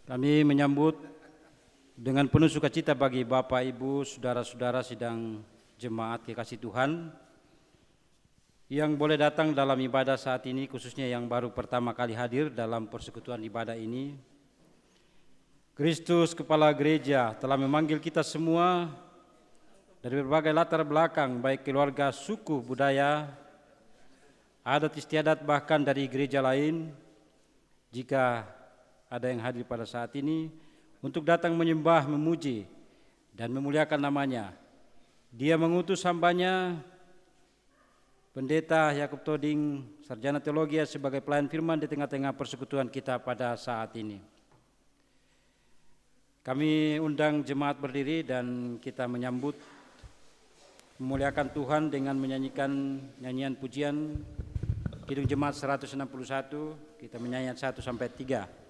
Kami menyambut dengan penuh sukacita bagi Bapak, Ibu, Saudara-saudara sidang jemaat kekasih Tuhan yang boleh datang dalam ibadah saat ini, khususnya yang baru pertama kali hadir dalam persekutuan ibadah ini. Kristus Kepala Gereja telah memanggil kita semua dari berbagai latar belakang, baik keluarga, suku, budaya, adat istiadat, bahkan dari gereja lain. Jika ada yang hadir pada saat ini untuk datang menyembah, memuji, dan memuliakan namanya. Dia mengutus hambanya, Pendeta Yakub Toding, Sarjana Teologi sebagai pelayan firman di tengah-tengah persekutuan kita pada saat ini. Kami undang jemaat berdiri dan kita menyambut, memuliakan Tuhan dengan menyanyikan nyanyian pujian Kidung Jemaat 161, kita menyanyikan 1 sampai 3.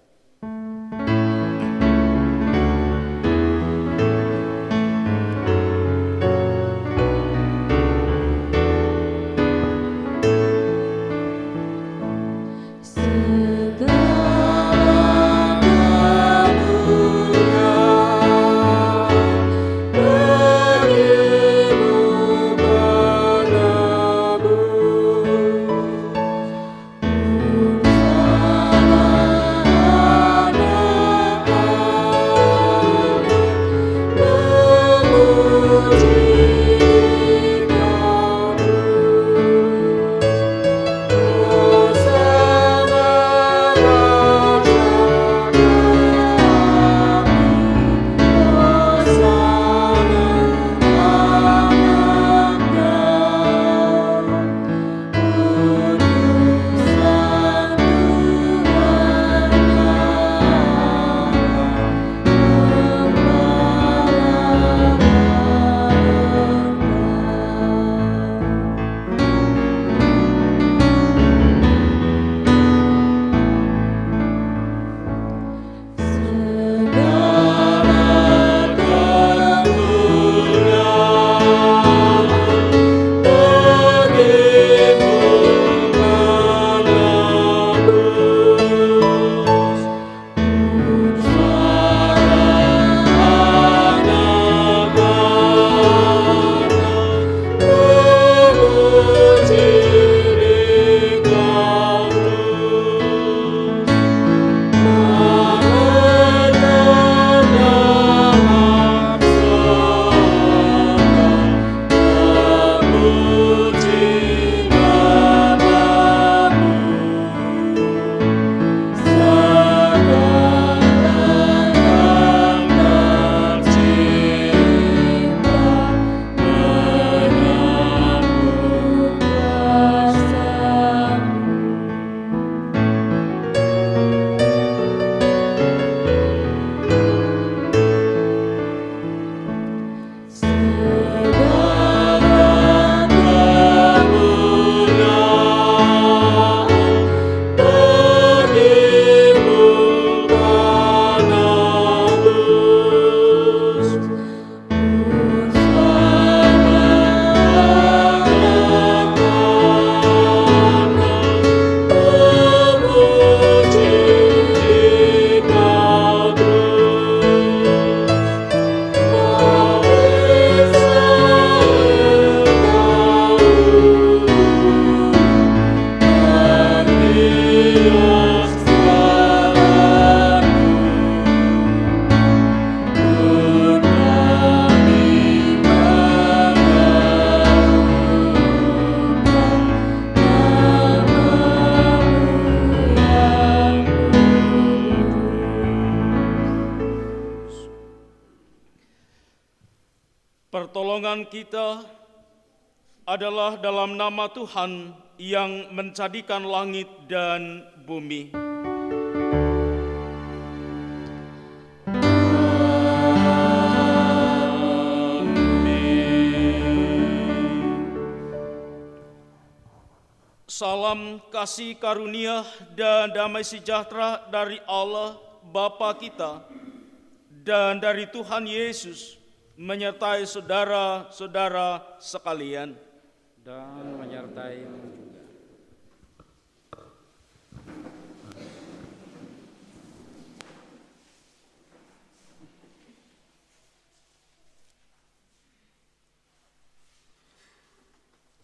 Pertolongan kita adalah dalam nama Tuhan yang menjadikan langit dan bumi. Salam kasih karunia dan damai sejahtera dari Allah Bapa kita dan dari Tuhan Yesus menyertai saudara-saudara sekalian. Dan menyertai-Mu juga.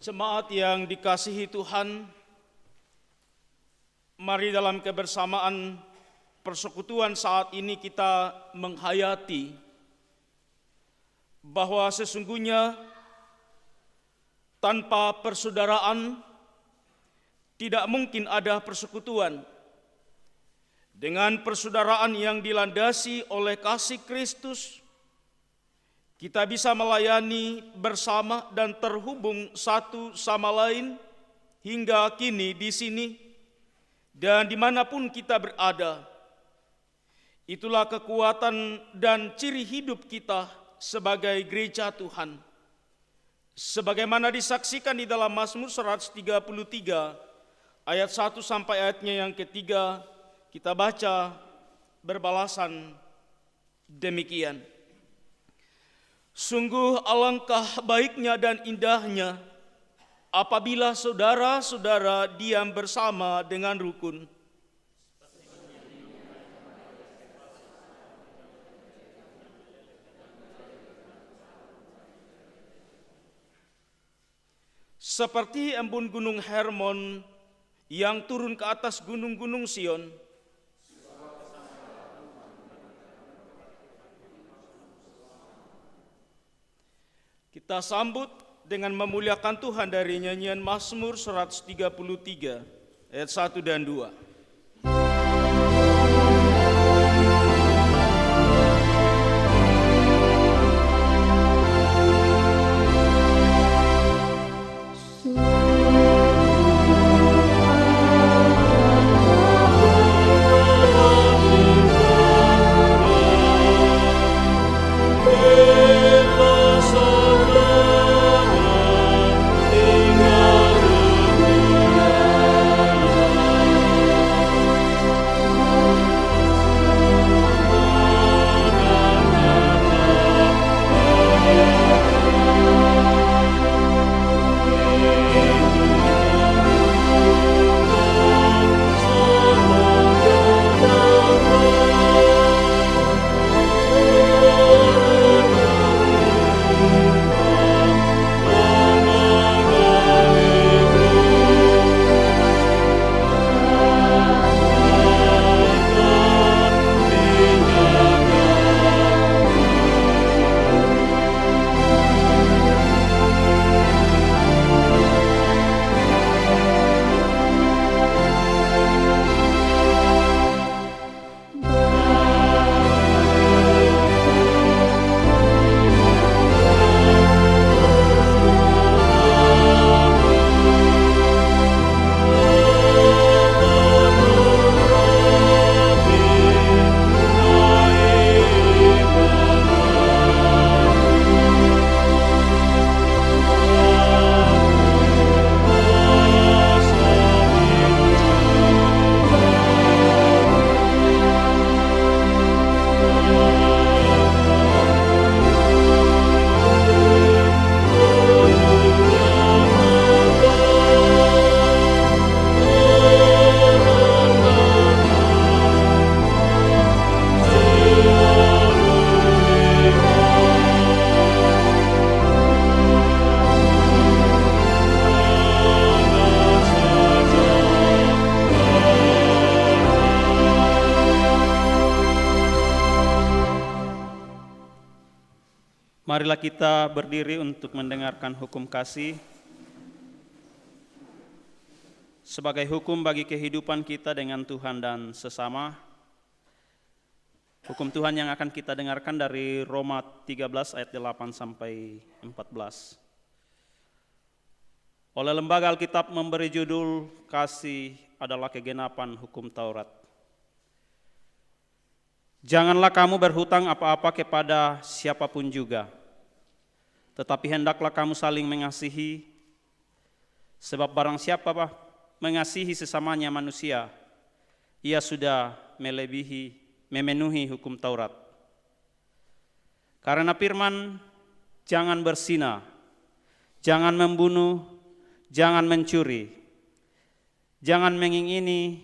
Jemaat yang dikasihi Tuhan, mari dalam kebersamaan persekutuan saat ini kita menghayati bahwa sesungguhnya tanpa persaudaraan tidak mungkin ada persekutuan. Dengan persaudaraan yang dilandasi oleh kasih Kristus, kita bisa melayani bersama dan terhubung satu sama lain hingga kini di sini dan dimanapun kita berada. Itulah kekuatan dan ciri hidup kita sebagai gereja Tuhan. Sebagaimana disaksikan di dalam Mazmur 133 ayat 1 sampai ayatnya yang ketiga, kita baca berbalasan demikian. Sungguh alangkah baiknya dan indahnya apabila saudara-saudara diam bersama dengan rukun. Seperti embun gunung Hermon yang turun ke atas gunung-gunung Sion, kita sambut dengan memuliakan Tuhan dari nyanyian Mazmur 133 ayat 1 dan 2. Marilah kita berdiri untuk mendengarkan hukum kasih sebagai hukum bagi kehidupan kita dengan Tuhan dan sesama. Hukum Tuhan yang akan kita dengarkan dari Roma 13 ayat 8 sampai 14. Oleh Lembaga Alkitab memberi judul Kasih adalah kegenapan hukum Taurat. Janganlah kamu berhutang apa-apa kepada siapapun juga, tetapi hendaklah kamu saling mengasihi, sebab barang siapa mengasihi sesamanya manusia, ia sudah memenuhi hukum Taurat. Karena firman, jangan berzina, jangan membunuh, jangan mencuri, jangan mengingini,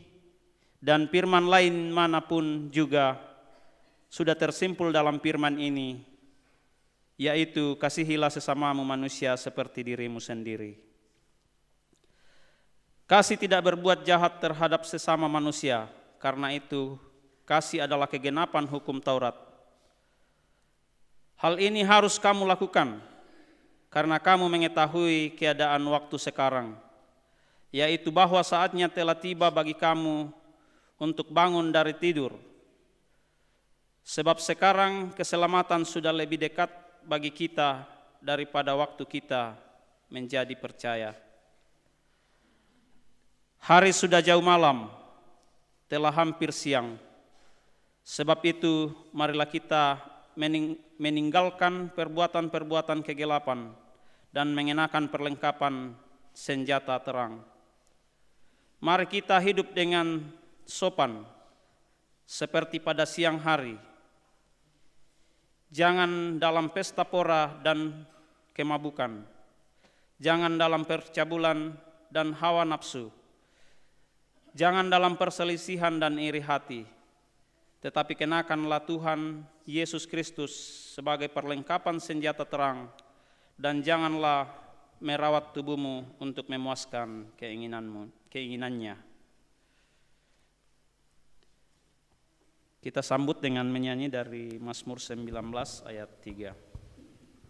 dan firman lain manapun juga sudah tersimpul dalam firman ini, yaitu kasihilah sesamamu manusia seperti dirimu sendiri. Kasih tidak berbuat jahat terhadap sesama manusia, karena itu kasih adalah kegenapan hukum Taurat. Hal ini harus kamu lakukan, karena kamu mengetahui keadaan waktu sekarang, yaitu bahwa saatnya telah tiba bagi kamu untuk bangun dari tidur. Sebab sekarang keselamatan sudah lebih dekat bagi kita daripada waktu kita menjadi percaya. Hari sudah jauh malam, telah hampir siang. Sebab itu marilah kita meninggalkan perbuatan-perbuatan kegelapan dan mengenakan perlengkapan senjata terang. Mari kita hidup dengan sopan seperti pada siang hari. Jangan dalam pesta pora dan kemabukan. Jangan dalam percabulan dan hawa nafsu. Jangan dalam perselisihan dan iri hati, tetapi kenakanlah Tuhan Yesus Kristus sebagai perlengkapan senjata terang, dan janganlah merawat tubuhmu untuk memuaskan keinginannya. Kita sambut dengan menyanyi dari Mazmur 19 ayat 3.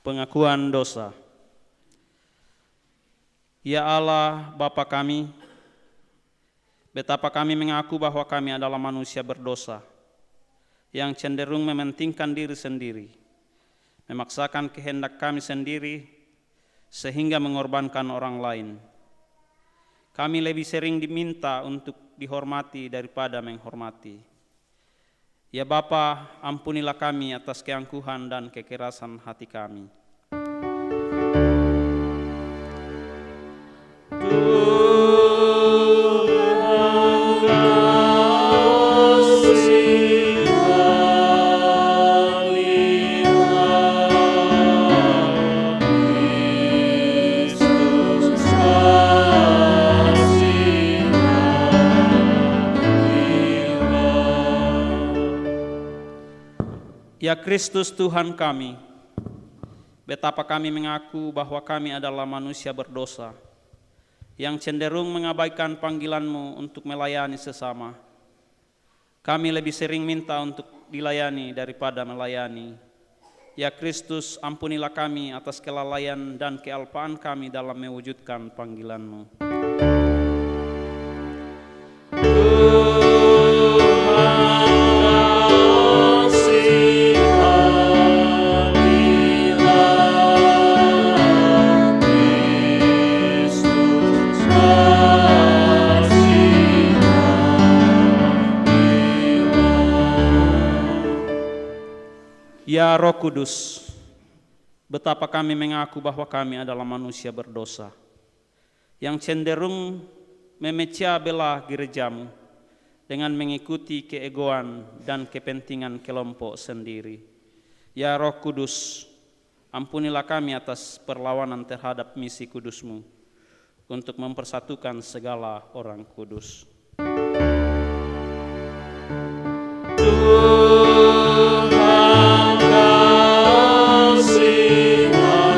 Pengakuan dosa. Ya Allah, Bapa kami, betapa kami mengaku bahwa kami adalah manusia berdosa, yang cenderung mementingkan diri sendiri, memaksakan kehendak kami sendiri, sehingga mengorbankan orang lain. Kami lebih sering diminta untuk dihormati daripada menghormati. Ya Bapa, ampunilah kami atas keangkuhan dan kekerasan hati kami. Ya Kristus Tuhan kami, betapa kami mengaku bahwa kami adalah manusia berdosa, yang cenderung mengabaikan panggilan-Mu untuk melayani sesama. Kami lebih sering minta untuk dilayani daripada melayani. Ya Kristus, ampunilah kami atas kelalaian dan kealpaan kami dalam mewujudkan panggilan-Mu. Ya Roh Kudus, betapa kami mengaku bahwa kami adalah manusia berdosa, yang cenderung memecah belah gereja-Mu dengan mengikuti keegoan dan kepentingan kelompok sendiri. Ya Roh Kudus, ampunilah kami atas perlawanan terhadap misi kudus-Mu untuk mempersatukan segala orang kudus. Tuhan kasihanilah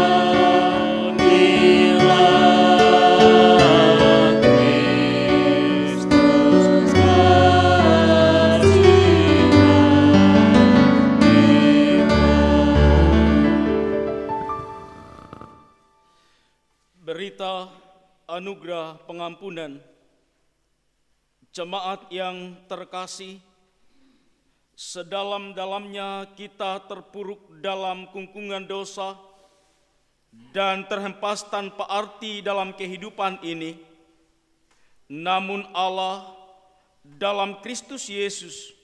Kristus Berita anugerah pengampunan. Jemaat yang terkasih, sedalam-dalamnya kita terpuruk dalam kungkungan dosa dan terhempas tanpa arti dalam kehidupan ini. Namun Allah dalam Kristus Yesus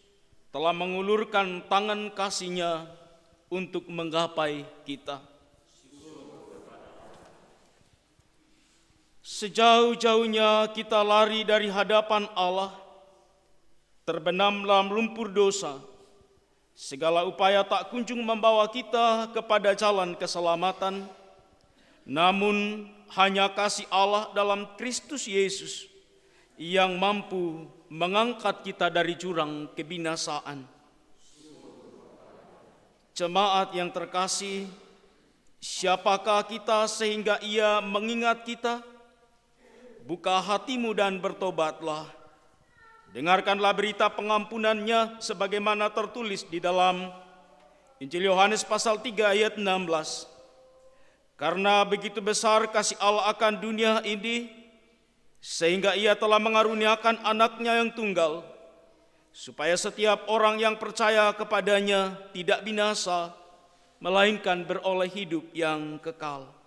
telah mengulurkan tangan kasih-Nya untuk menggapai kita. Sejauh-jauhnya kita lari dari hadapan Allah, terbenam dalam lumpur dosa. Segala upaya tak kunjung membawa kita kepada jalan keselamatan, namun hanya kasih Allah dalam Kristus Yesus yang mampu mengangkat kita dari jurang kebinasaan. Jemaat yang terkasih, siapakah kita sehingga Ia mengingat kita? Buka hatimu dan bertobatlah. Dengarkanlah berita pengampunan-Nya sebagaimana tertulis di dalam Injil Yohanes pasal 3 ayat 16. Karena begitu besar kasih Allah akan dunia ini, sehingga Ia telah mengaruniakan anaknya yang tunggal, supaya setiap orang yang percaya kepadanya tidak binasa, melainkan beroleh hidup yang kekal.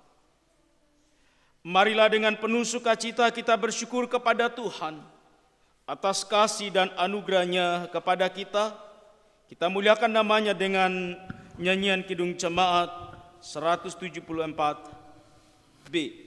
Marilah dengan penuh sukacita kita bersyukur kepada Tuhan atas kasih dan anugerah-Nya kepada kita. Kita muliakan nama-Nya dengan nyanyian Kidung Jemaat 174B.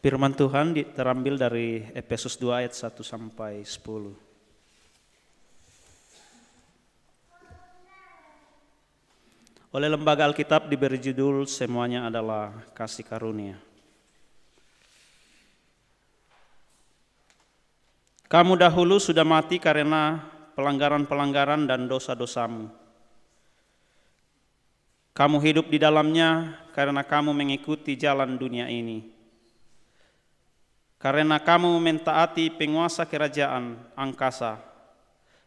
Firman Tuhan terambil dari Efesus 2 ayat 1 sampai 10. Oleh lembaga Alkitab diberi judul semuanya adalah kasih karunia. Kamu dahulu sudah mati karena pelanggaran-pelanggaran dan dosa-dosamu. Kamu hidup di dalamnya karena kamu mengikuti jalan dunia ini. Karena kamu mentaati penguasa kerajaan angkasa,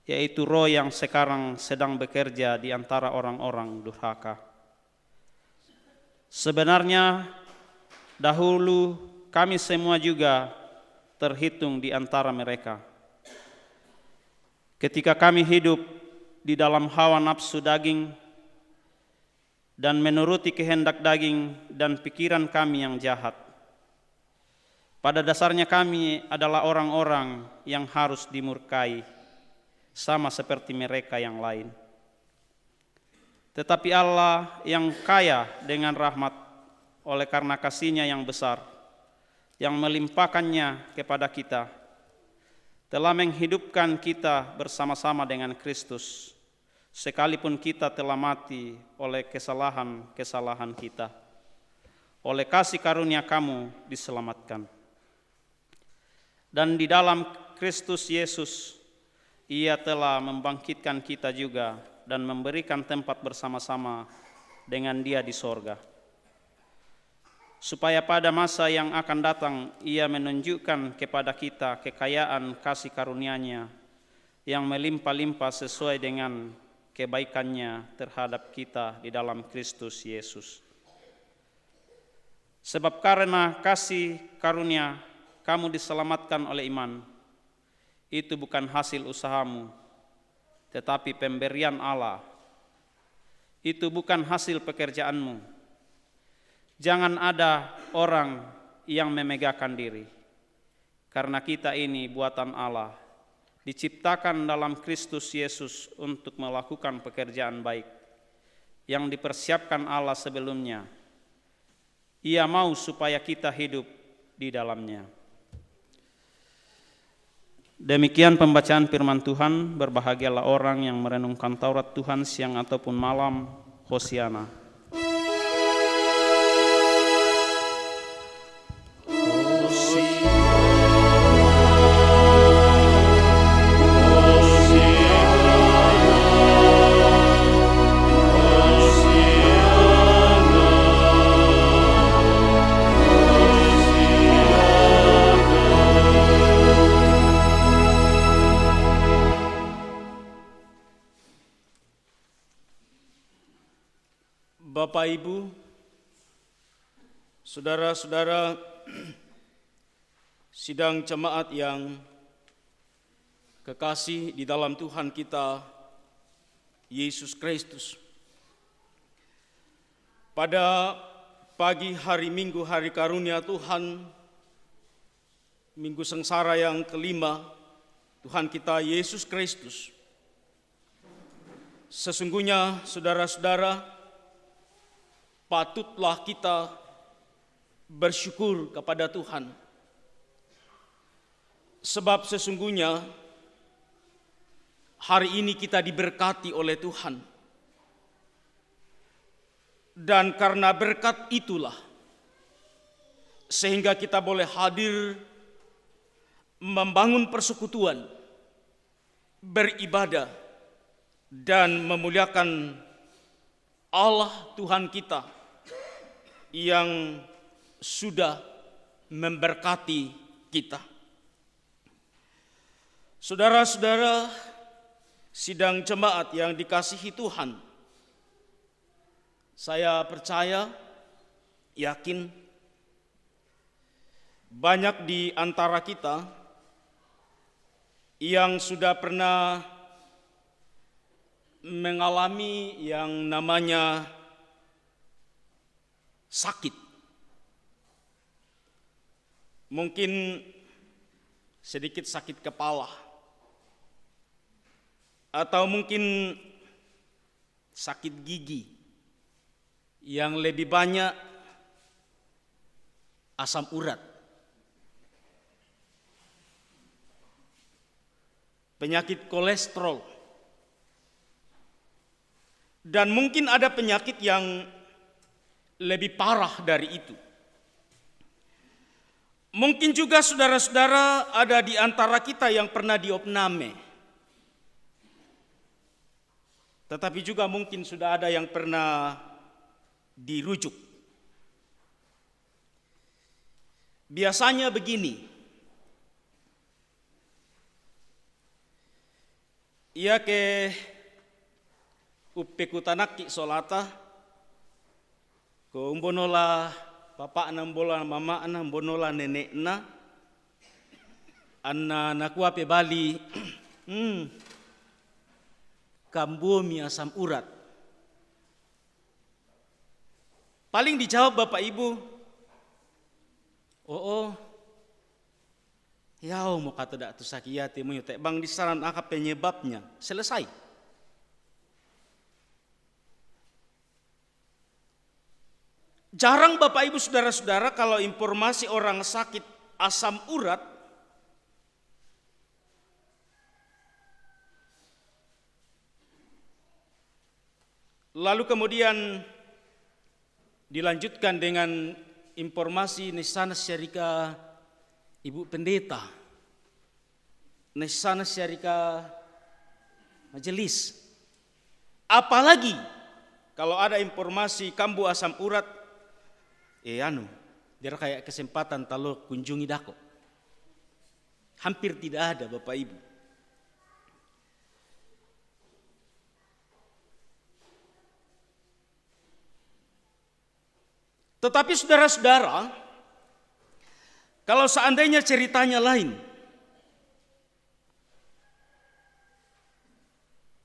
yaitu roh yang sekarang sedang bekerja di antara orang-orang durhaka. Sebenarnya dahulu kami semua juga terhitung di antara mereka. Ketika kami hidup di dalam hawa nafsu daging dan menuruti kehendak daging dan pikiran kami yang jahat, pada dasarnya kami adalah orang-orang yang harus dimurkai, sama seperti mereka yang lain. Tetapi Allah yang kaya dengan rahmat oleh karena kasih-Nya yang besar, yang melimpahkannya kepada kita, telah menghidupkan kita bersama-sama dengan Kristus, sekalipun kita telah mati oleh kesalahan-kesalahan kita. Oleh kasih karunia kamu diselamatkan. Dan di dalam Kristus Yesus, Ia telah membangkitkan kita juga dan memberikan tempat bersama-sama dengan Dia di sorga, supaya pada masa yang akan datang Ia menunjukkan kepada kita kekayaan kasih karunia-Nya yang melimpah-limpah sesuai dengan kebaikan-Nya terhadap kita di dalam Kristus Yesus. Sebab karena kasih karunia kamu diselamatkan oleh iman. Itu bukan hasil usahamu, tetapi pemberian Allah. Itu bukan hasil pekerjaanmu. Jangan ada orang yang memegahkan diri, karena kita ini buatan Allah, diciptakan dalam Kristus Yesus untuk melakukan pekerjaan baik yang dipersiapkan Allah sebelumnya. Ia mau supaya kita hidup di dalamnya. Demikian pembacaan firman Tuhan. Berbahagialah orang yang merenungkan Taurat Tuhan siang ataupun malam. Hosiana. Bapak, Ibu, saudara-saudara sidang jemaat yang kekasih di dalam Tuhan kita Yesus Kristus. Pada pagi hari Minggu, hari karunia Tuhan, Minggu sengsara yang kelima, Tuhan kita Yesus Kristus. Sesungguhnya saudara-saudara, patutlah kita bersyukur kepada Tuhan. Sebab sesungguhnya hari ini kita diberkati oleh Tuhan. Dan karena berkat itulah sehingga kita boleh hadir membangun persekutuan, beribadah, dan memuliakan Allah Tuhan kita yang sudah memberkati kita. Saudara-saudara sidang jemaat yang dikasihi Tuhan, saya percaya, yakin banyak di antara kita yang sudah pernah mengalami yang namanya sakit. Mungkin sedikit sakit kepala, atau mungkin sakit gigi yang lebih banyak asam urat, penyakit kolesterol, dan mungkin ada penyakit yang lebih parah dari itu. Mungkin juga saudara-saudara ada di antara kita yang pernah diopname. Tetapi juga mungkin sudah ada yang pernah dirujuk. Biasanya begini, ia ke upekutanaki solata, ko umbonola papa na mbola mama na mbonola nenek na, Anna nakua pe Bali kambomi asam urat. Paling dijawab Bapak Ibu, yau mau kata dak tu sakiyati mu tek bang di saran akap penyebabnya, selesai. Jarang Bapak Ibu Saudara-saudara kalau informasi orang sakit asam urat lalu kemudian dilanjutkan dengan informasi nisana syarika Ibu Pendeta, nisana syarika majelis. Apalagi kalau ada informasi kambuh asam urat, dia kayak kesempatan talo kunjungi dako. Hampir tidak ada Bapak Ibu. Tetapi saudara-saudara, kalau seandainya ceritanya lain,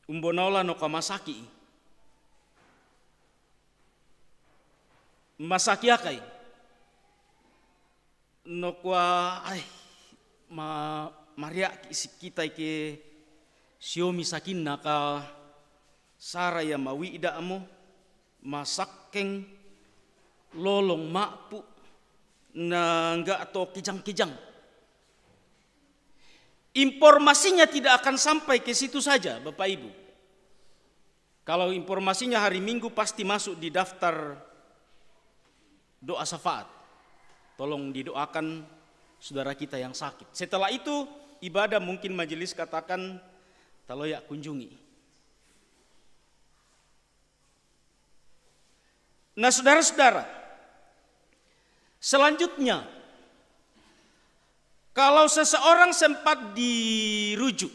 umbonola no kamasaki, masaki akai, no kwa maria kita ke siomi sakin naka saraya mawi idamo masakeng lolong makpu na enggak atau kijang-kijang. Informasinya tidak akan sampai ke situ saja Bapak Ibu. Kalau informasinya hari Minggu pasti masuk di daftar doa syafaat. Tolong didoakan saudara kita yang sakit. Setelah itu ibadah mungkin majelis katakan taloyak kunjungi. Nah saudara-saudara, selanjutnya, kalau seseorang sempat dirujuk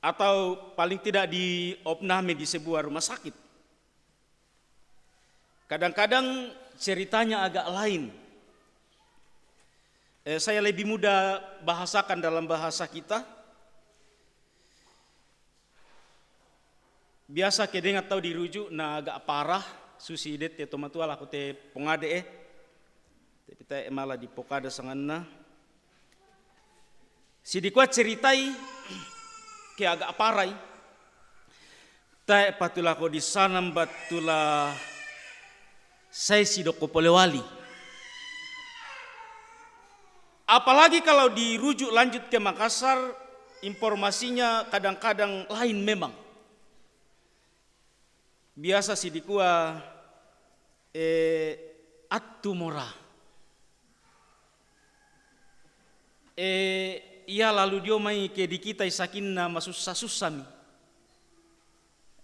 atau paling tidak diopname di sebuah rumah sakit, kadang-kadang ceritanya agak lain. Saya lebih mudah bahasakan dalam bahasa kita. Biasa kedengat tahu dirujuk, nah agak parah. Susi det te tomatua laku te pongade tapi te malah di pokada sanganna si dikuat ceritai ke agak parai te patula ko di sanam batula saya si doko polewali. Apalagi kalau dirujuk lanjut ke Makassar, informasinya kadang-kadang lain memang. Biasa si dikua atumora. Ia lalu dia mai ke di kita isakinna masusami.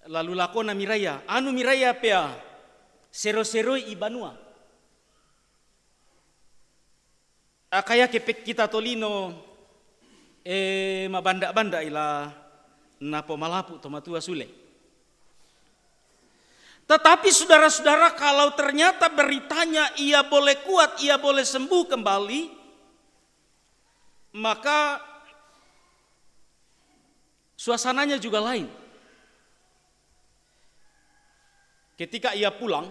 Lalu lakona miraya, anu miraya pea sero-sero ibanua. Akaya kepek kita tolino mabanda-banda ila napo malapu tomatua sule. Tetapi saudara-saudara, kalau ternyata beritanya ia boleh kuat, ia boleh sembuh kembali, maka suasananya juga lain. Ketika ia pulang,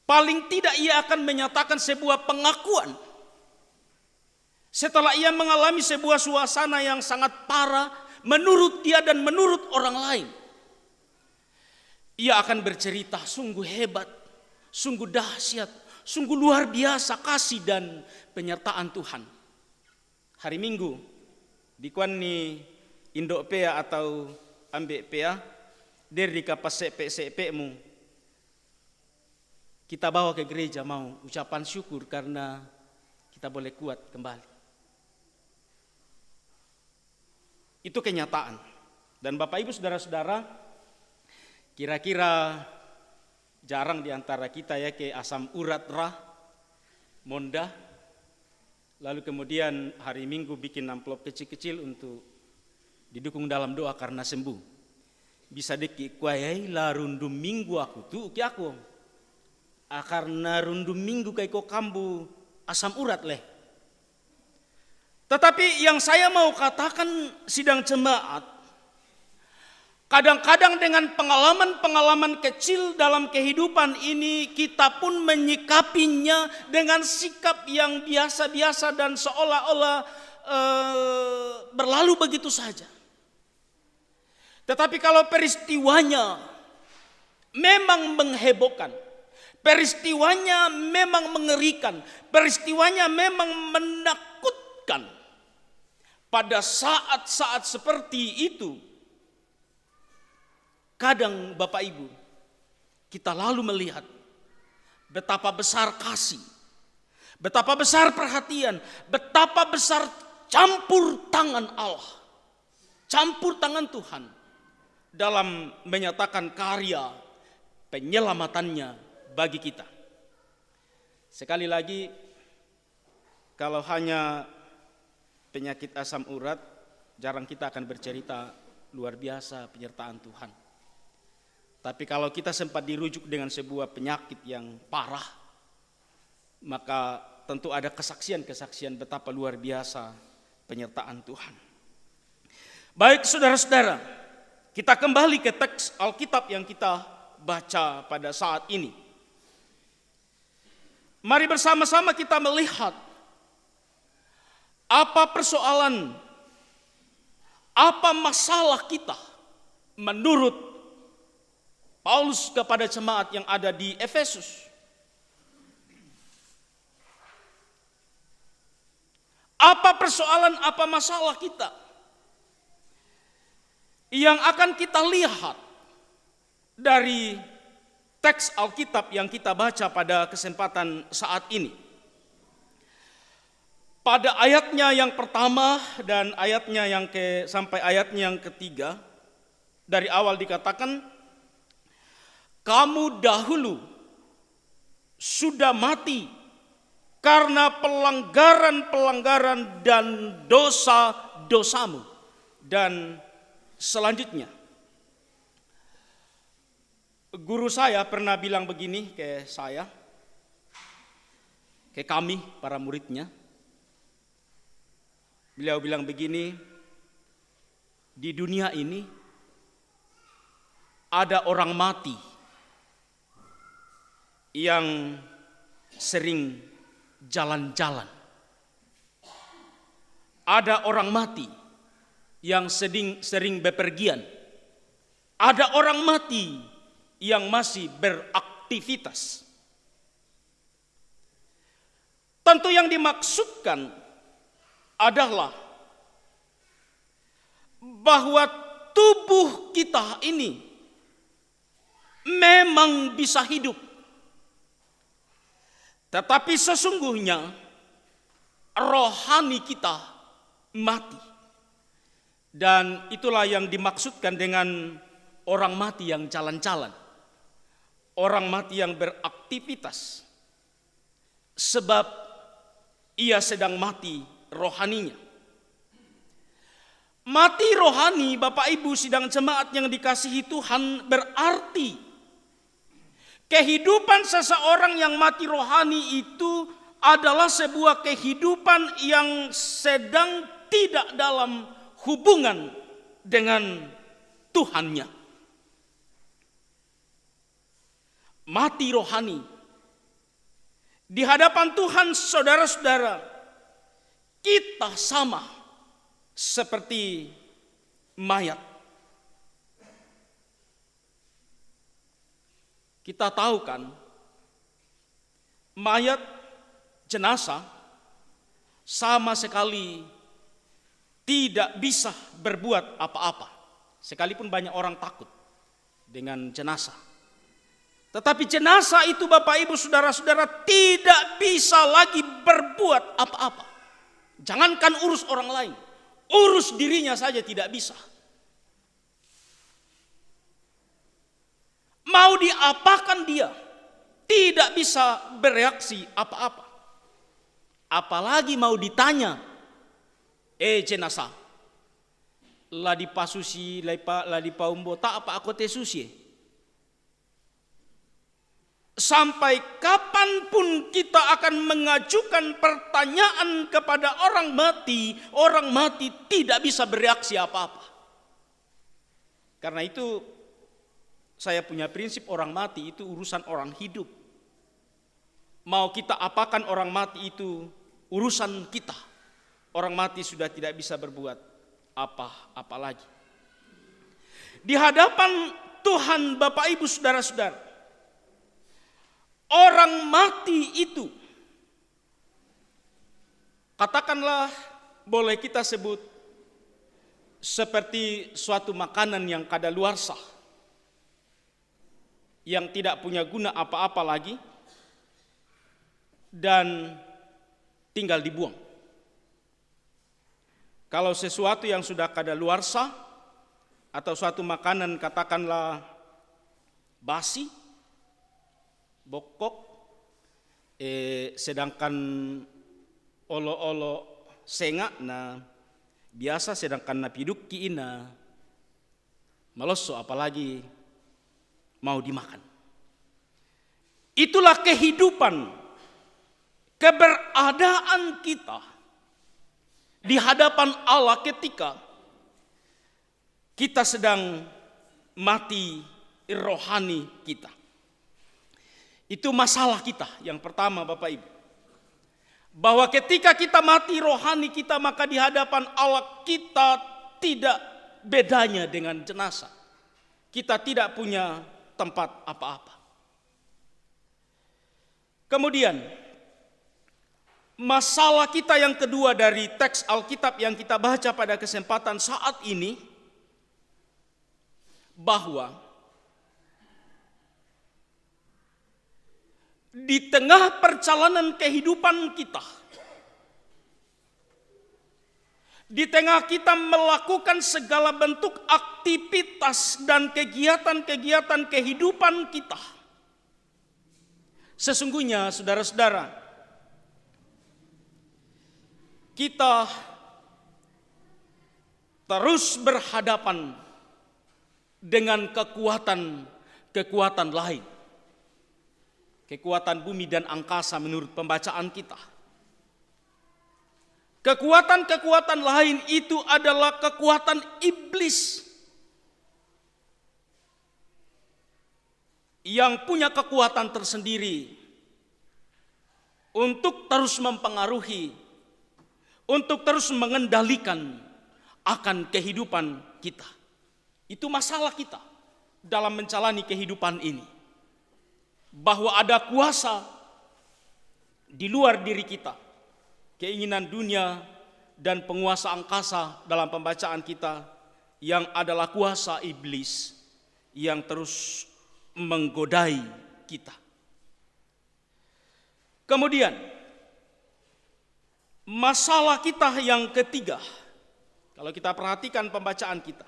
paling tidak ia akan menyatakan sebuah pengakuan. Setelah ia mengalami sebuah suasana yang sangat parah, menurut dia dan menurut orang lain. Ia akan bercerita sungguh hebat, sungguh dahsyat, sungguh luar biasa kasih dan penyertaan Tuhan. Hari Minggu, di kuani Indo Pea atau Ambek Pea, dari kapas sepe-sepemu, kita bawa ke gereja mau ucapan syukur karena kita boleh kuat kembali. Itu kenyataan. Dan Bapak Ibu Saudara-saudara, kira-kira jarang di antara kita ya ke asam urat monda, lalu kemudian hari Minggu bikin amplop kecil-kecil untuk didukung dalam doa karena sembuh. Bisa deki kuayai larundum minggu aku tuh ki aku. Karena rundu minggu kaiko kambu asam urat leh. Tetapi yang saya mau katakan sidang jemaat, kadang-kadang dengan pengalaman-pengalaman kecil dalam kehidupan ini kita pun menyikapinya dengan sikap yang biasa-biasa dan seolah-olah berlalu begitu saja. Tetapi kalau peristiwanya memang menghebohkan, peristiwanya memang mengerikan, peristiwanya memang menakutkan, pada saat-saat seperti itu, kadang Bapak Ibu, kita lalu melihat betapa besar kasih, betapa besar perhatian, betapa besar campur tangan Allah, campur tangan Tuhan dalam menyatakan karya penyelamatannya bagi kita. Sekali lagi, kalau hanya penyakit asam urat, jarang kita akan bercerita luar biasa penyertaan Tuhan. Tapi kalau kita sempat dirujuk dengan sebuah penyakit yang parah, maka tentu ada kesaksian-kesaksian betapa luar biasa penyertaan Tuhan. Baik saudara-saudara, kita kembali ke teks Alkitab yang kita baca pada saat ini. Mari bersama-sama kita melihat apa persoalan, apa masalah kita menurut Paulus kepada jemaat yang ada di Efesus. Apa persoalan, apa masalah kita yang akan kita lihat dari teks Alkitab yang kita baca pada kesempatan saat ini. Pada ayatnya yang pertama dan ayatnya yang sampai ayatnya yang ketiga, dari awal dikatakan, kamu dahulu sudah mati karena pelanggaran-pelanggaran dan dosa-dosamu. Dan selanjutnya, guru saya pernah bilang begini ke saya, ke kami para muridnya. Beliau bilang begini, di dunia ini ada orang mati yang sering jalan-jalan. Ada orang mati yang sering bepergian. Ada orang mati yang masih beraktivitas. Tentu yang dimaksudkan adalah bahwa tubuh kita ini memang bisa hidup, tetapi sesungguhnya rohani kita mati. Dan itulah yang dimaksudkan dengan orang mati yang jalan-jalan, orang mati yang beraktivitas, sebab ia sedang mati rohaninya. Mati rohani, Bapak Ibu sidang jemaat yang dikasihi Tuhan, berarti kehidupan seseorang yang mati rohani itu adalah sebuah kehidupan yang sedang tidak dalam hubungan dengan Tuhannya. Mati rohani. Di hadapan Tuhan, saudara-saudara, kita sama seperti mayat. Kita tahu kan, mayat, jenazah sama sekali tidak bisa berbuat apa-apa. Sekalipun banyak orang takut dengan jenazah. Tetapi jenazah itu Bapak Ibu saudara-saudara tidak bisa lagi berbuat apa-apa. Jangankan urus orang lain, urus dirinya saja tidak bisa. Mau diapakan dia, tidak bisa bereaksi apa-apa. Apalagi mau ditanya, jenazah, la di pasusi, la di paumbo, tak apa aku te susi. Sampai kapanpun kita akan mengajukan pertanyaan kepada orang mati tidak bisa bereaksi apa-apa. Karena itu saya punya prinsip, orang mati itu urusan orang hidup. Mau kita apakan orang mati itu urusan kita. Orang mati sudah tidak bisa berbuat apa-apa lagi. Di hadapan Tuhan, Bapak Ibu Saudara-saudara, orang mati itu, katakanlah boleh kita sebut seperti suatu makanan yang kadaluarsa, yang tidak punya guna apa-apa lagi dan tinggal dibuang. Kalau sesuatu yang sudah kadaluarsa atau suatu makanan katakanlah basi, bokok, sedangkan olo-olo senga na biasa, sedangkan na pidukki ina maloso, apalagi mau dimakan. Itulah kehidupan, keberadaan kita di hadapan Allah ketika kita sedang mati rohani kita. Itu masalah kita yang pertama, Bapak Ibu. Bahwa ketika kita mati rohani kita, maka di hadapan Allah kita tidak bedanya dengan jenazah. Kita tidak punya tempat apa-apa. Kemudian, masalah kita yang kedua dari teks Alkitab yang kita baca pada kesempatan saat ini, bahwa di tengah perjalanan kehidupan kita, di tengah kita melakukan segala bentuk aktivitas dan kegiatan-kegiatan kehidupan kita, sesungguhnya saudara-saudara, kita terus berhadapan dengan kekuatan lain. Kekuatan bumi dan angkasa menurut pembacaan kita. Kekuatan-kekuatan lain itu adalah kekuatan iblis yang punya kekuatan tersendiri untuk terus mempengaruhi, untuk terus mengendalikan akan kehidupan kita. Itu masalah kita dalam menjalani kehidupan ini. Bahwa ada kuasa di luar diri kita, keinginan dunia dan penguasa angkasa dalam pembacaan kita, yang adalah kuasa iblis yang terus menggodai kita. Kemudian masalah kita yang ketiga, kalau kita perhatikan pembacaan kita,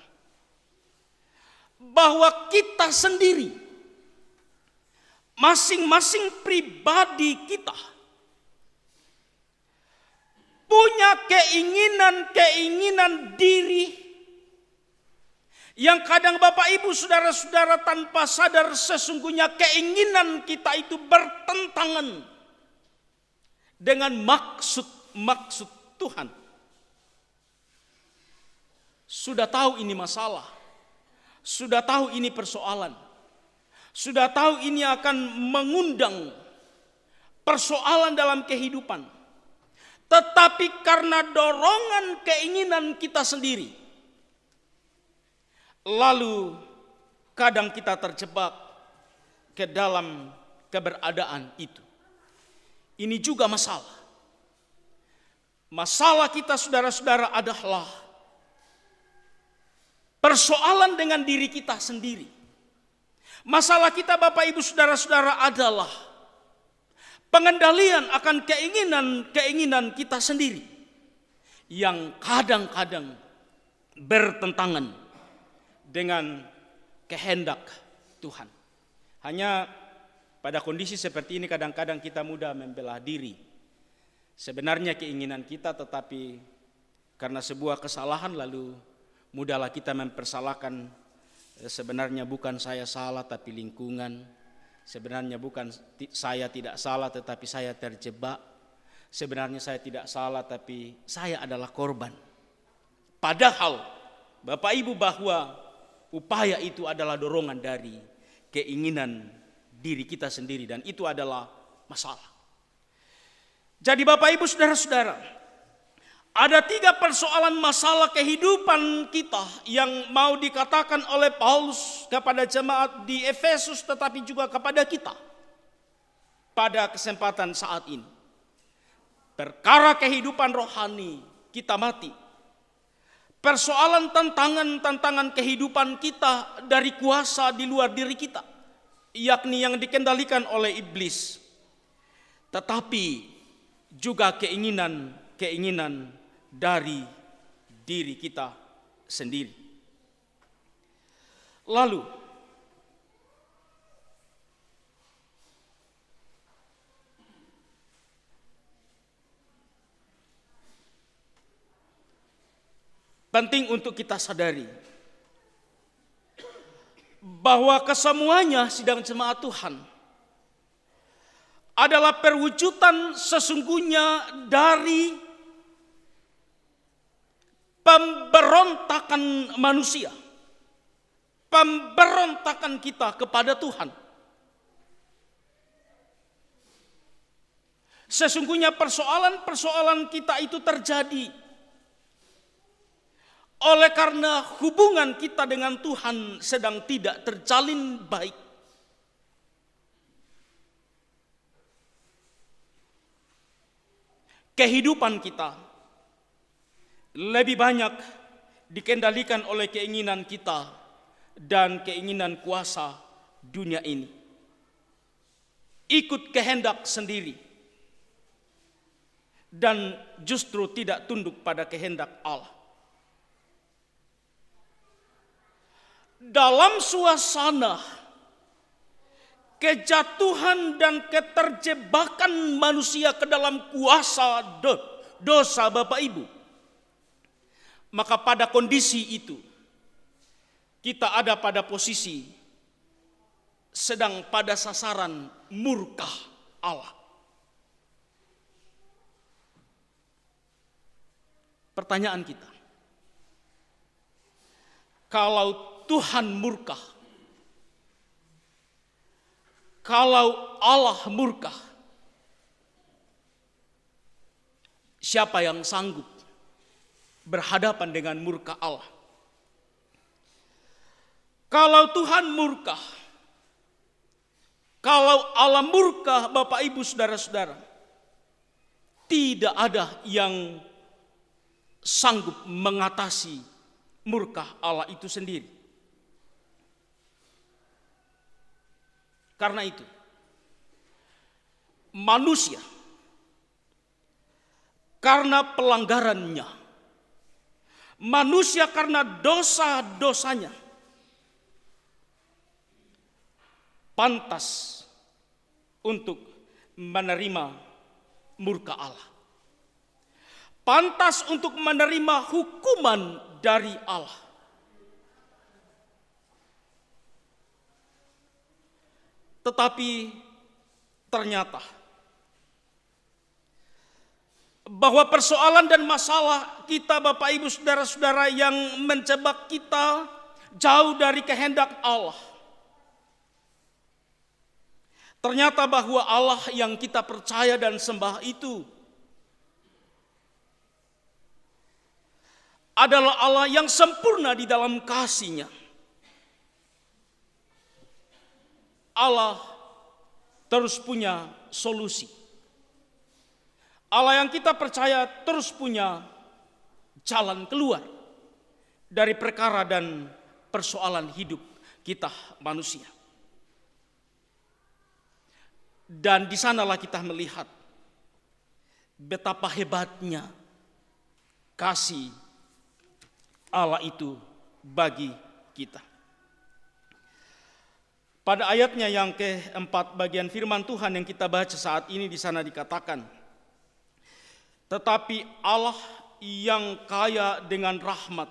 bahwa kita sendiri, masing-masing pribadi kita punya keinginan diri yang kadang Bapak Ibu Saudara-saudara tanpa sadar sesungguhnya keinginan kita itu bertentangan dengan maksud Tuhan. Sudah tahu ini masalah, sudah tahu ini persoalan, sudah tahu ini akan mengundang persoalan dalam kehidupan. Tetapi karena dorongan keinginan kita sendiri, lalu kadang kita terjebak ke dalam keberadaan itu. Ini juga masalah. Masalah kita saudara-saudara adalah persoalan dengan diri kita sendiri. Masalah kita Bapak Ibu Saudara-saudara adalah pengendalian akan keinginan kita sendiri yang kadang-kadang bertentangan dengan kehendak Tuhan. Hanya pada kondisi seperti ini kadang-kadang kita mudah membela diri. Sebenarnya keinginan kita, tetapi karena sebuah kesalahan lalu mudahlah kita mempersalahkan. Sebenarnya bukan saya salah tapi lingkungan. Sebenarnya bukan saya tidak salah, tetapi saya terjebak. Sebenarnya saya tidak salah, tapi saya adalah korban. Padahal Bapak Ibu, bahwa upaya itu adalah dorongan dari keinginan diri kita sendiri, dan itu adalah masalah. Jadi Bapak Ibu, saudara-saudara, ada 3 persoalan masalah kehidupan kita yang mau dikatakan oleh Paulus kepada jemaat di Efesus, tetapi juga kepada kita pada kesempatan saat ini. Perkara kehidupan rohani kita mati. Persoalan tantangan kehidupan kita dari kuasa di luar diri kita, yakni yang dikendalikan oleh iblis. Tetapi juga keinginan dari diri kita sendiri. Lalu penting untuk kita sadari bahwa kesemuanya sidang jemaat Tuhan adalah perwujudan sesungguhnya dari pemberontakan manusia, pemberontakan kita kepada Tuhan. Sesungguhnya persoalan-persoalan kita itu terjadi oleh karena hubungan kita dengan Tuhan sedang tidak terjalin baik. Kehidupan kita lebih banyak dikendalikan oleh keinginan kita dan keinginan kuasa dunia ini. Ikut kehendak sendiri dan justru tidak tunduk pada kehendak Allah. Dalam suasana kejatuhan dan keterjebakan manusia ke dalam kuasa dosa Bapak Ibu, maka pada kondisi itu kita ada pada posisi sedang pada sasaran murka Allah. Pertanyaan kita, kalau Tuhan murka, kalau Allah murka, siapa yang sanggup berhadapan dengan murka Allah? Kalau Tuhan murka, kalau Allah murka, Bapak Ibu saudara-saudara, tidak ada yang sanggup mengatasi murka Allah itu sendiri. Karena itu, manusia karena pelanggarannya, manusia karena dosa-dosanya, pantas untuk menerima murka Allah. Pantas untuk menerima hukuman dari Allah. Tetapi ternyata bahwa persoalan dan masalah kita Bapak Ibu saudara-saudara yang menjebak kita jauh dari kehendak Allah. Ternyata bahwa Allah yang kita percaya dan sembah itu adalah Allah yang sempurna di dalam kasih-Nya. Allah terus punya solusi. Allah yang kita percaya terus punya jalan keluar dari perkara dan persoalan hidup kita manusia. Dan di sanalah kita melihat betapa hebatnya kasih Allah itu bagi kita. Pada ayatnya yang keempat bagian firman Tuhan yang kita baca saat ini, di sana dikatakan, tetapi Allah yang kaya dengan rahmat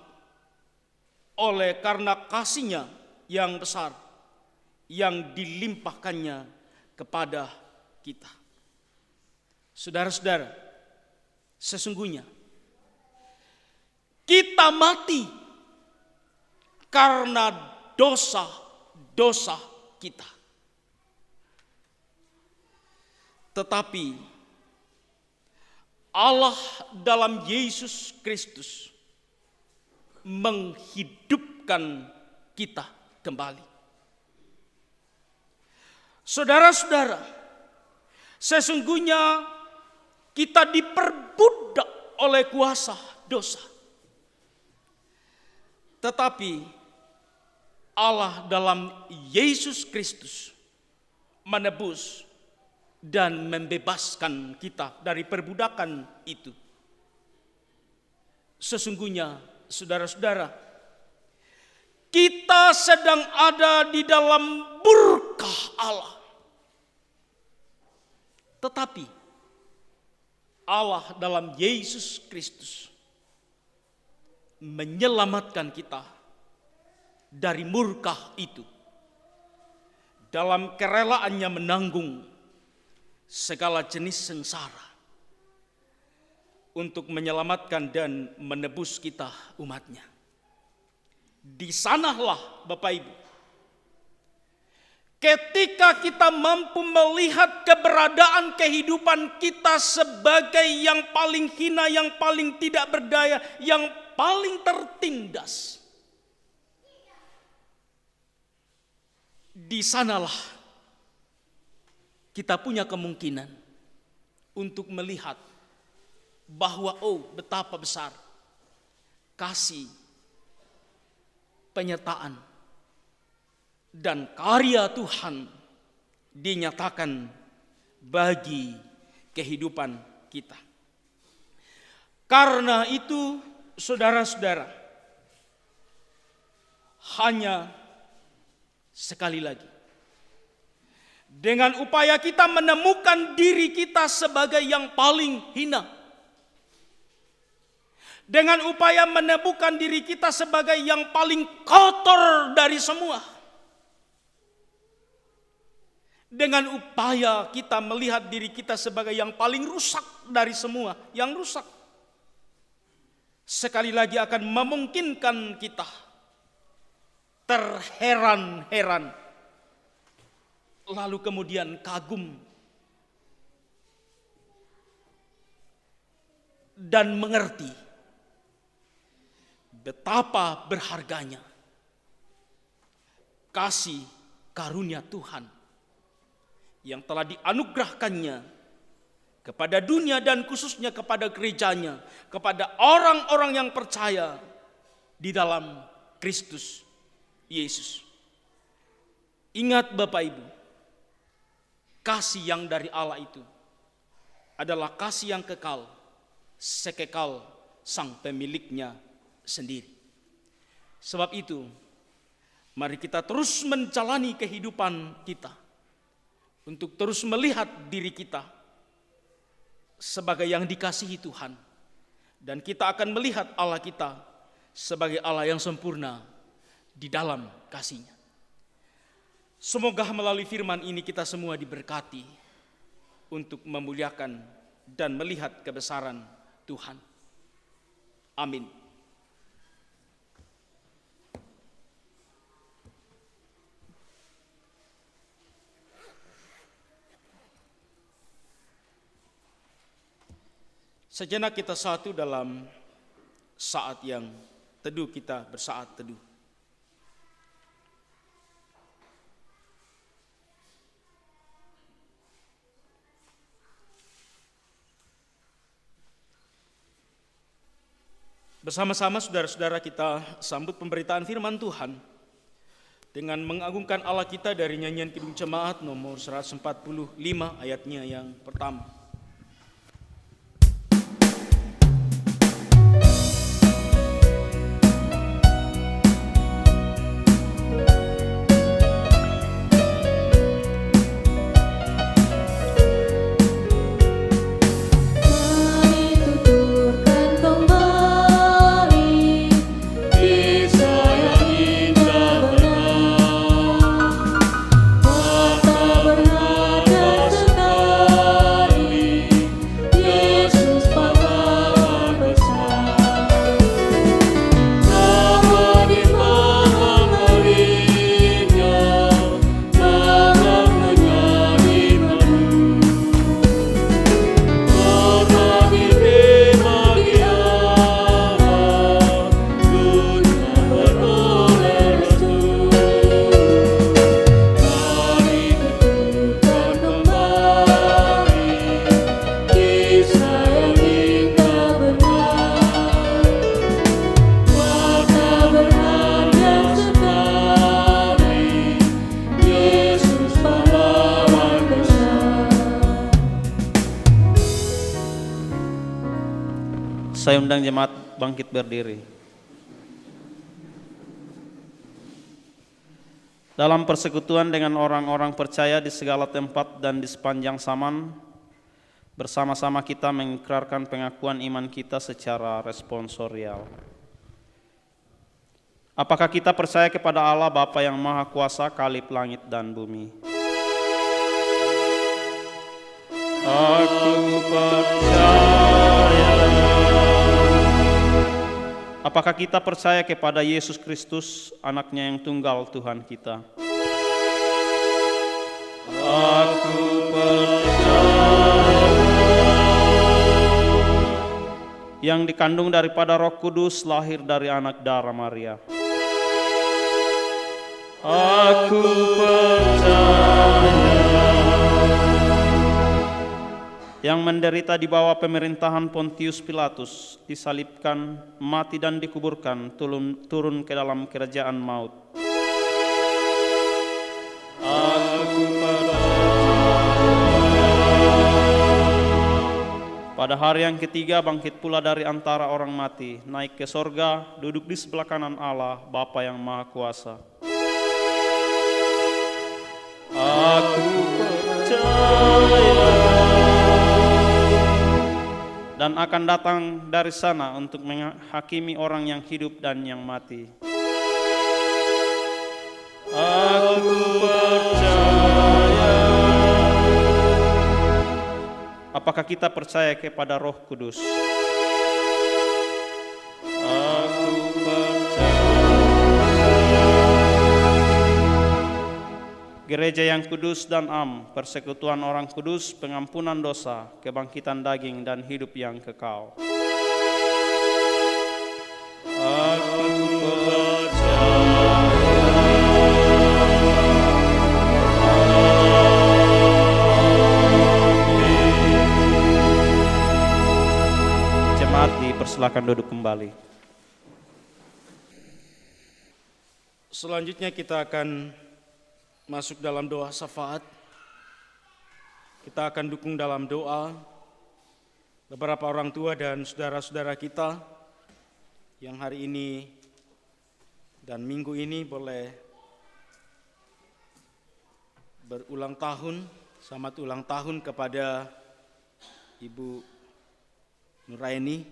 oleh karena kasih-Nya yang besar yang dilimpahkannya kepada kita. Saudara-saudara, sesungguhnya kita mati karena dosa-dosa kita. Tetapi Allah dalam Yesus Kristus menghidupkan kita kembali. Saudara-saudara, sesungguhnya kita diperbudak oleh kuasa dosa. Tetapi Allah dalam Yesus Kristus menebus dan membebaskan kita dari perbudakan itu. Sesungguhnya, saudara-saudara, kita sedang ada di dalam berkah Allah. Tetapi Allah dalam Yesus Kristus menyelamatkan kita dari murka itu. Dalam kerelaannya menanggung segala jenis sengsara untuk menyelamatkan dan menebus kita umatnya. Di sanalah Bapak Ibu, ketika kita mampu melihat keberadaan kehidupan kita sebagai yang paling hina, yang paling tidak berdaya, yang paling tertindas, di sanalah kita punya kemungkinan untuk melihat bahwa betapa besar kasih, penyertaan, dan karya Tuhan dinyatakan bagi kehidupan kita. Karena itu, saudara-saudara, hanya sekali lagi, dengan upaya kita menemukan diri kita sebagai yang paling hina, dengan upaya menemukan diri kita sebagai yang paling kotor dari semua, dengan upaya kita melihat diri kita sebagai yang paling rusak dari semua yang rusak, sekali lagi akan memungkinkan kita terheran-heran, lalu kemudian kagum dan mengerti betapa berharganya kasih karunia Tuhan yang telah dianugerahkannya kepada dunia dan khususnya kepada gerejanya, kepada orang-orang yang percaya di dalam Kristus Yesus. Ingat Bapak Ibu, kasih yang dari Allah itu adalah kasih yang kekal, sekekal sang pemiliknya sendiri. Sebab itu, mari kita terus menjalani kehidupan kita untuk terus melihat diri kita sebagai yang dikasihi Tuhan, dan kita akan melihat Allah kita sebagai Allah yang sempurna di dalam kasih-Nya. Semoga melalui firman ini kita semua diberkati untuk memuliakan dan melihat kebesaran Tuhan. Amin. Sejenak kita satu dalam saat yang teduh, kita bersaat teduh. Bersama-sama saudara-saudara kita sambut pemberitaan firman Tuhan dengan mengagungkan Allah kita dari nyanyian Kidung Jemaat nomor 145 ayatnya yang pertama. Saya undang jemaat bangkit berdiri. Dalam persekutuan dengan orang-orang percaya di segala tempat dan di sepanjang zaman, bersama-sama kita mengikrarkan pengakuan iman kita secara responsorial. Apakah kita percaya kepada Allah Bapa yang Maha Kuasa, Kalib langit dan bumi? Aku percaya. Apakah kita percaya kepada Yesus Kristus, Anaknya yang tunggal Tuhan kita? Aku percaya. Yang dikandung daripada Roh Kudus, lahir dari anak darah Maria. Aku percaya. Yang menderita di bawah pemerintahan Pontius Pilatus, disalibkan, mati dan dikuburkan, turun ke dalam kerajaan maut. Aku percaya. Pada hari yang ketiga bangkit pula dari antara orang mati, naik ke sorga, duduk di sebelah kanan Allah, Bapa yang Maha Kuasa. Aku percaya. Dan akan datang dari sana untuk menghakimi orang yang hidup dan yang mati. Aku percaya. Apakah kita percaya kepada Roh Kudus? Aku percaya. Gereja yang kudus dan am, persekutuan orang kudus, pengampunan dosa, kebangkitan daging dan hidup yang kekal. Aku percaya. Jemaat dipersilakan duduk kembali. Selanjutnya kita akan masuk dalam doa syafaat. Kita akan dukung dalam doa beberapa orang tua dan saudara-saudara kita yang hari ini dan minggu ini boleh berulang tahun. Selamat ulang tahun kepada Ibu Nuraini.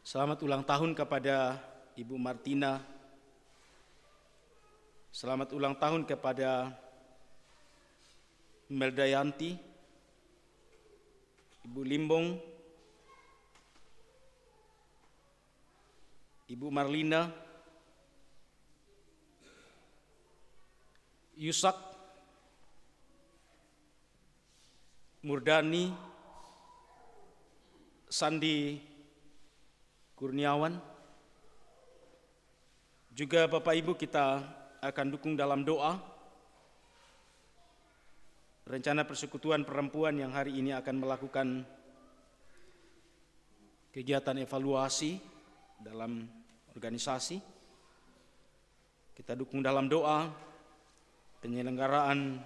Selamat ulang tahun kepada Ibu Martina. Selamat ulang tahun kepada Meldayanti, Ibu Limbong, Ibu Marlina, Yusak, Murdani, Sandi Kurniawan. Juga Bapak Ibu kita akan dukung dalam doa rencana persekutuan perempuan yang hari ini akan melakukan kegiatan evaluasi dalam organisasi. Kita dukung dalam doa penyelenggaraan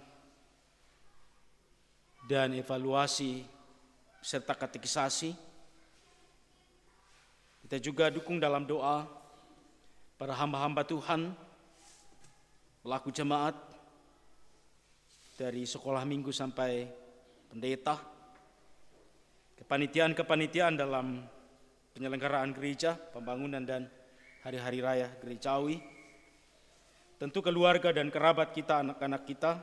dan evaluasi serta katekisasi. Kita juga dukung dalam doa para hamba-hamba Tuhan, pelaku jemaat dari sekolah minggu sampai pendeta, kepanitiaan-kepanitiaan dalam penyelenggaraan gereja, pembangunan dan hari-hari raya gerejawi, tentu keluarga dan kerabat kita, anak-anak kita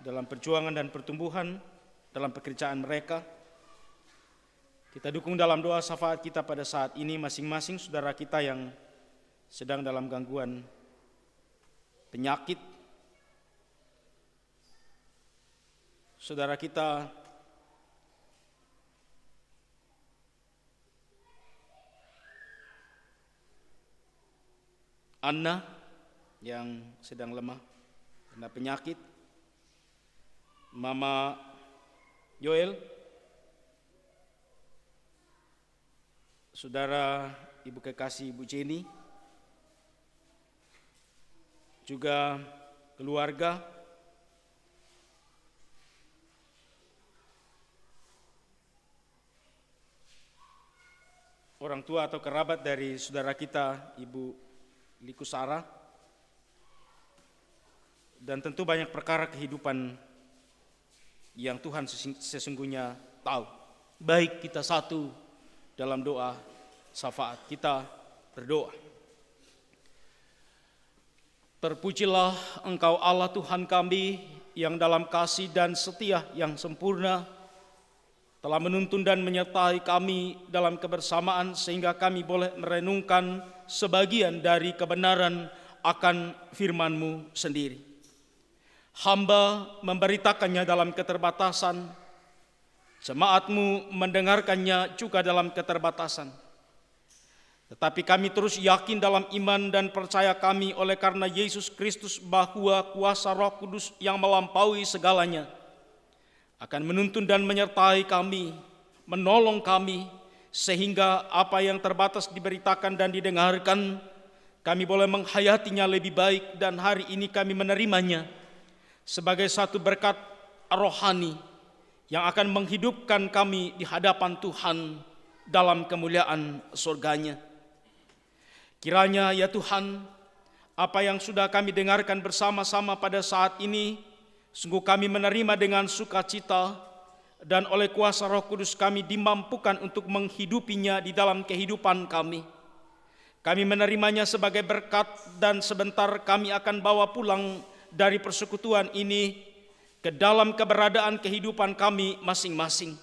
dalam perjuangan dan pertumbuhan dalam pekerjaan mereka. Kita dukung dalam doa syafaat kita pada saat ini masing-masing saudara kita yang sedang dalam gangguan penyakit, saudara kita Anna yang sedang lemah karena penyakit, Mama Yoel, saudara Ibu kekasih Ibu Jenny, juga keluarga orang tua atau kerabat dari saudara kita Ibu Liku Sarah. Dan tentu banyak perkara kehidupan yang Tuhan sesungguhnya tahu. Baik kita satu dalam doa syafaat. Kita berdoa. Terpujilah Engkau Allah Tuhan kami yang dalam kasih dan setia yang sempurna telah menuntun dan menyertai kami dalam kebersamaan sehingga kami boleh merenungkan sebagian dari kebenaran akan firman-Mu sendiri. Hamba memberitakannya dalam keterbatasan, jemaat-Mu mendengarkannya juga dalam keterbatasan. Tetapi kami terus yakin dalam iman dan percaya kami oleh karena Yesus Kristus bahwa kuasa Roh Kudus yang melampaui segalanya akan menuntun dan menyertai kami, menolong kami, sehingga apa yang terbatas diberitakan dan didengarkan, kami boleh menghayatinya lebih baik dan hari ini kami menerimanya sebagai satu berkat rohani yang akan menghidupkan kami di hadapan Tuhan dalam kemuliaan surganya. Kiranya ya Tuhan, apa yang sudah kami dengarkan bersama-sama pada saat ini, sungguh kami menerima dengan sukacita dan oleh kuasa Roh Kudus kami dimampukan untuk menghidupinya di dalam kehidupan kami. Kami menerimanya sebagai berkat dan sebentar kami akan bawa pulang dari persekutuan ini ke dalam keberadaan kehidupan kami masing-masing.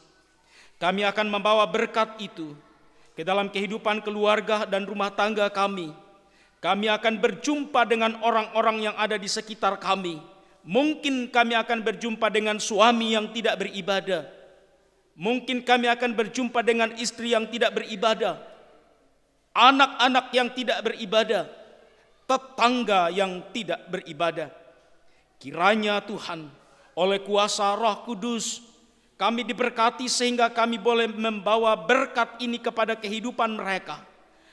Kami akan membawa berkat itu ke dalam kehidupan keluarga dan rumah tangga kami. Kami akan berjumpa dengan orang-orang yang ada di sekitar kami. Mungkin kami akan berjumpa dengan suami yang tidak beribadah. Mungkin kami akan berjumpa dengan istri yang tidak beribadah. Anak-anak yang tidak beribadah. Tetangga yang tidak beribadah. Kiranya Tuhan, oleh kuasa Roh Kudus, kami diberkati sehingga kami boleh membawa berkat ini kepada kehidupan mereka.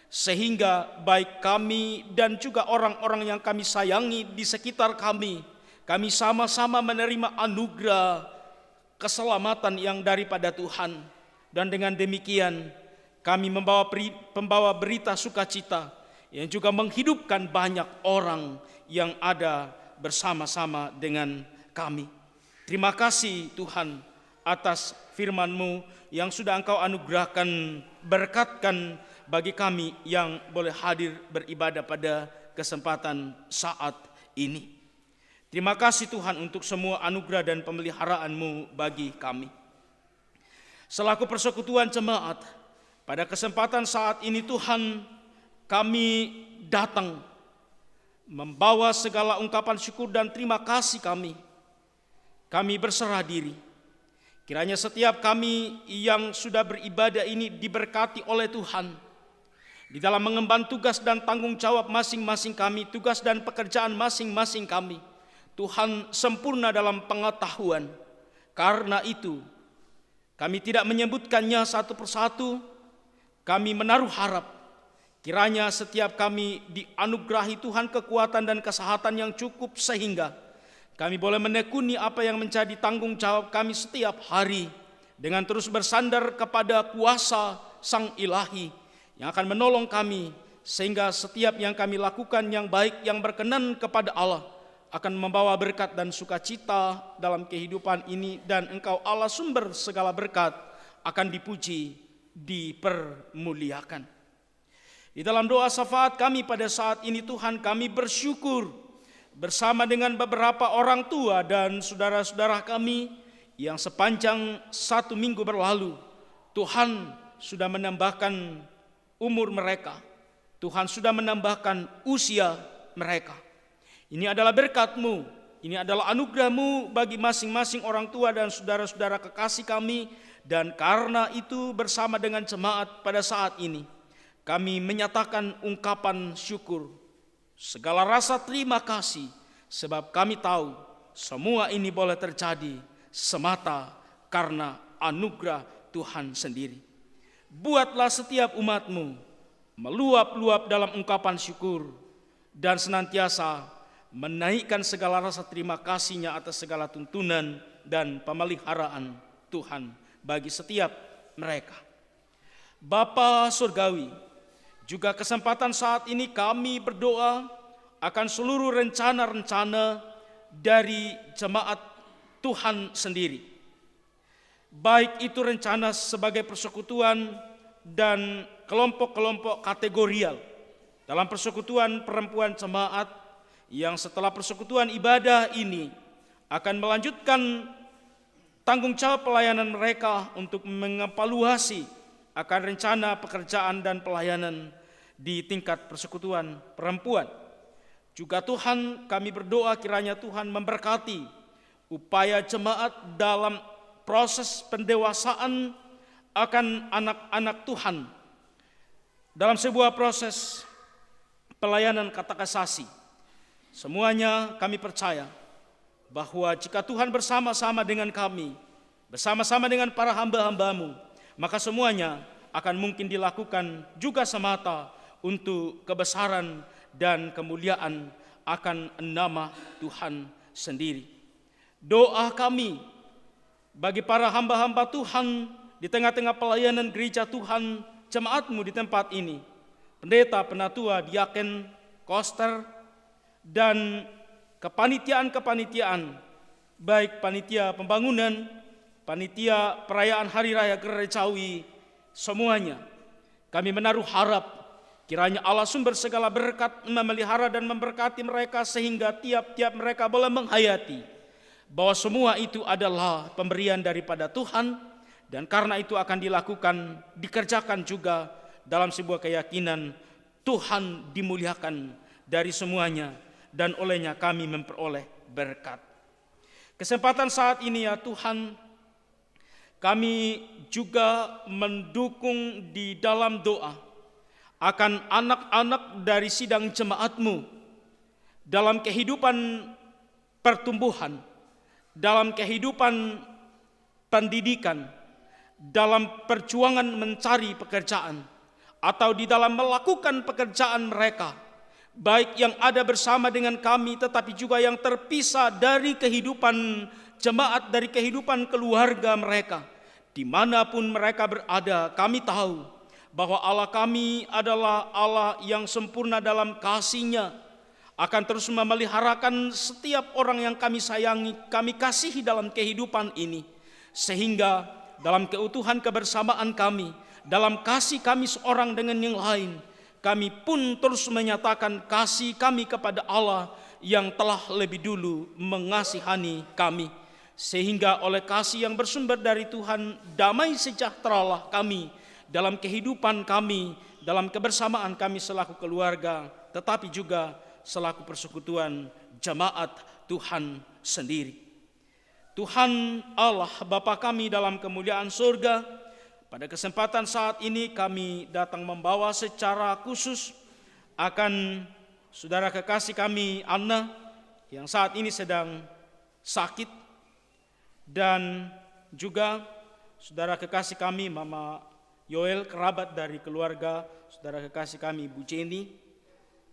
Sehingga baik kami dan juga orang-orang yang kami sayangi di sekitar kami sama-sama menerima anugerah keselamatan yang daripada Tuhan. Dan dengan demikian kami membawa berita sukacita yang juga menghidupkan banyak orang yang ada bersama-sama dengan kami. Terima kasih Tuhan atas firman-Mu yang sudah Engkau anugerahkan, berkatkan bagi kami yang boleh hadir beribadah pada kesempatan saat ini. Terima kasih Tuhan untuk semua anugerah dan pemeliharaan-Mu bagi kami. Selaku persekutuan jemaat, pada kesempatan saat ini Tuhan, kami datang membawa segala ungkapan syukur dan terima kasih kami. Kami berserah diri. Kiranya setiap kami yang sudah beribadah ini diberkati oleh Tuhan di dalam mengemban tugas dan tanggung jawab masing-masing kami, tugas dan pekerjaan masing-masing kami. Tuhan sempurna dalam pengetahuan. Karena itu, kami tidak menyebutkannya satu persatu. Kami menaruh harap kiranya setiap kami dianugerahi Tuhan kekuatan dan kesehatan yang cukup sehingga kami boleh menekuni apa yang menjadi tanggung jawab kami setiap hari dengan terus bersandar kepada kuasa Sang Ilahi yang akan menolong kami sehingga setiap yang kami lakukan yang baik yang berkenan kepada Allah akan membawa berkat dan sukacita dalam kehidupan ini, dan Engkau Allah sumber segala berkat akan dipuji, dipermuliakan. Di dalam doa syafaat kami pada saat ini Tuhan, kami bersyukur bersama dengan beberapa orang tua dan saudara-saudara kami yang sepanjang 1 minggu berlalu Tuhan sudah menambahkan umur mereka, Tuhan sudah menambahkan usia mereka. Ini adalah berkat-Mu, ini adalah anugerah-Mu bagi masing-masing orang tua dan saudara-saudara kekasih kami. Dan karena itu bersama dengan jemaat pada saat ini kami menyatakan ungkapan syukur, segala rasa terima kasih, sebab kami tahu semua ini boleh terjadi semata karena anugerah Tuhan sendiri. Buatlah setiap umat-Mu meluap-luap dalam ungkapan syukur dan senantiasa menaikkan segala rasa terima kasih-Nya atas segala tuntunan dan pemeliharaan Tuhan bagi setiap mereka. Bapa Surgawi, juga kesempatan saat ini kami berdoa akan seluruh rencana-rencana dari jemaat Tuhan sendiri. Baik itu rencana sebagai persekutuan dan kelompok-kelompok kategorial dalam persekutuan perempuan jemaat yang setelah persekutuan ibadah ini akan melanjutkan tanggung jawab pelayanan mereka untuk mengevaluasi akan rencana pekerjaan dan pelayanan di tingkat persekutuan perempuan. Juga Tuhan, kami berdoa kiranya Tuhan memberkati upaya jemaat dalam proses pendewasaan akan anak-anak Tuhan dalam sebuah proses pelayanan katekisasi. Semuanya kami percaya bahwa jika Tuhan bersama-sama dengan kami, bersama-sama dengan para hamba-hambamu, maka semuanya akan mungkin dilakukan juga semata untuk kebesaran dan kemuliaan akan nama Tuhan sendiri. Doa kami bagi para hamba-hamba Tuhan di tengah-tengah pelayanan gereja Tuhan, jemaatmu di tempat ini, pendeta, penatua, diaken, koster, dan kepanitiaan-kepanitiaan, baik panitia pembangunan, panitia perayaan Hari Raya Gerejawi, semuanya kami menaruh harap kiranya Allah sumber segala berkat memelihara dan memberkati mereka sehingga tiap-tiap mereka boleh menghayati bahwa semua itu adalah pemberian daripada Tuhan, dan karena itu akan dilakukan, dikerjakan juga dalam sebuah keyakinan Tuhan dimuliakan dari semuanya dan olehnya kami memperoleh berkat. Kesempatan saat ini ya Tuhan, kami juga mendukung di dalam doa akan anak-anak dari sidang jemaatmu dalam kehidupan pertumbuhan, dalam kehidupan pendidikan, dalam perjuangan mencari pekerjaan, atau di dalam melakukan pekerjaan mereka, baik yang ada bersama dengan kami tetapi juga yang terpisah dari kehidupan jemaat, dari kehidupan keluarga mereka. Dimanapun mereka berada, kami tahu bahwa Allah kami adalah Allah yang sempurna dalam kasih-Nya, akan terus memeliharakan setiap orang yang kami sayangi, kami kasihi dalam kehidupan ini, sehingga dalam keutuhan kebersamaan kami, dalam kasih kami seorang dengan yang lain, kami pun terus menyatakan kasih kami kepada Allah yang telah lebih dulu mengasihani kami, sehingga oleh kasih yang bersumber dari Tuhan, damai sejahteralah kami dalam kehidupan kami, dalam kebersamaan kami selaku keluarga, tetapi juga selaku persekutuan jemaat Tuhan sendiri. Tuhan Allah Bapa kami dalam kemuliaan surga, pada kesempatan saat ini kami datang membawa secara khusus akan saudara kekasih kami Anna yang saat ini sedang sakit, dan juga saudara kekasih kami Mama Yoel, kerabat dari keluarga saudara kekasih kami Bu Jenny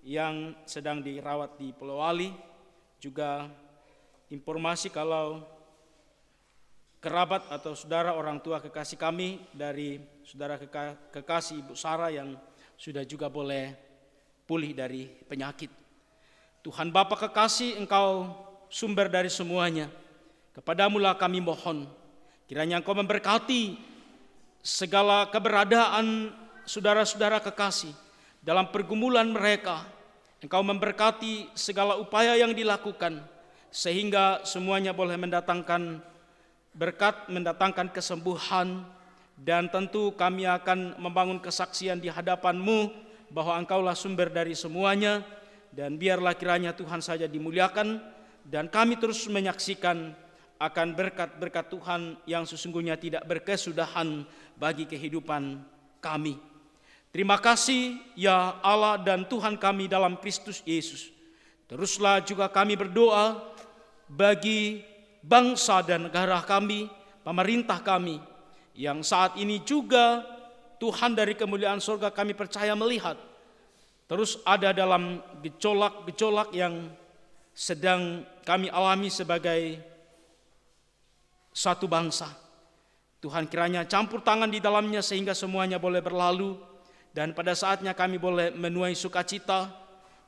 yang sedang dirawat di Polowali. Juga informasi kalau kerabat atau saudara orang tua kekasih kami dari saudara kekasih Ibu Sarah yang sudah juga boleh pulih dari penyakit. Tuhan Bapa kekasih, Engkau sumber dari semuanya. Kepadamu-lah kami mohon, kiranya Engkau memberkati segala keberadaan saudara-saudara kekasih dalam pergumulan mereka. Engkau memberkati segala upaya yang dilakukan, sehingga semuanya boleh mendatangkan berkat, mendatangkan kesembuhan, dan tentu kami akan membangun kesaksian di hadapan-Mu bahwa Engkaulah sumber dari semuanya, dan biarlah kiranya Tuhan saja dimuliakan, dan kami terus menyaksikan akan berkat-berkat Tuhan yang sesungguhnya tidak berkesudahan bagi kehidupan kami. Terima kasih ya Allah dan Tuhan kami dalam Kristus Yesus. Teruslah juga kami berdoa bagi bangsa dan negara kami, pemerintah kami, yang saat ini juga Tuhan dari kemuliaan surga kami percaya melihat terus ada dalam gejolak-gejolak yang sedang kami alami sebagai satu bangsa. Tuhan kiranya campur tangan di dalamnya sehingga semuanya boleh berlalu, dan pada saatnya kami boleh menuai sukacita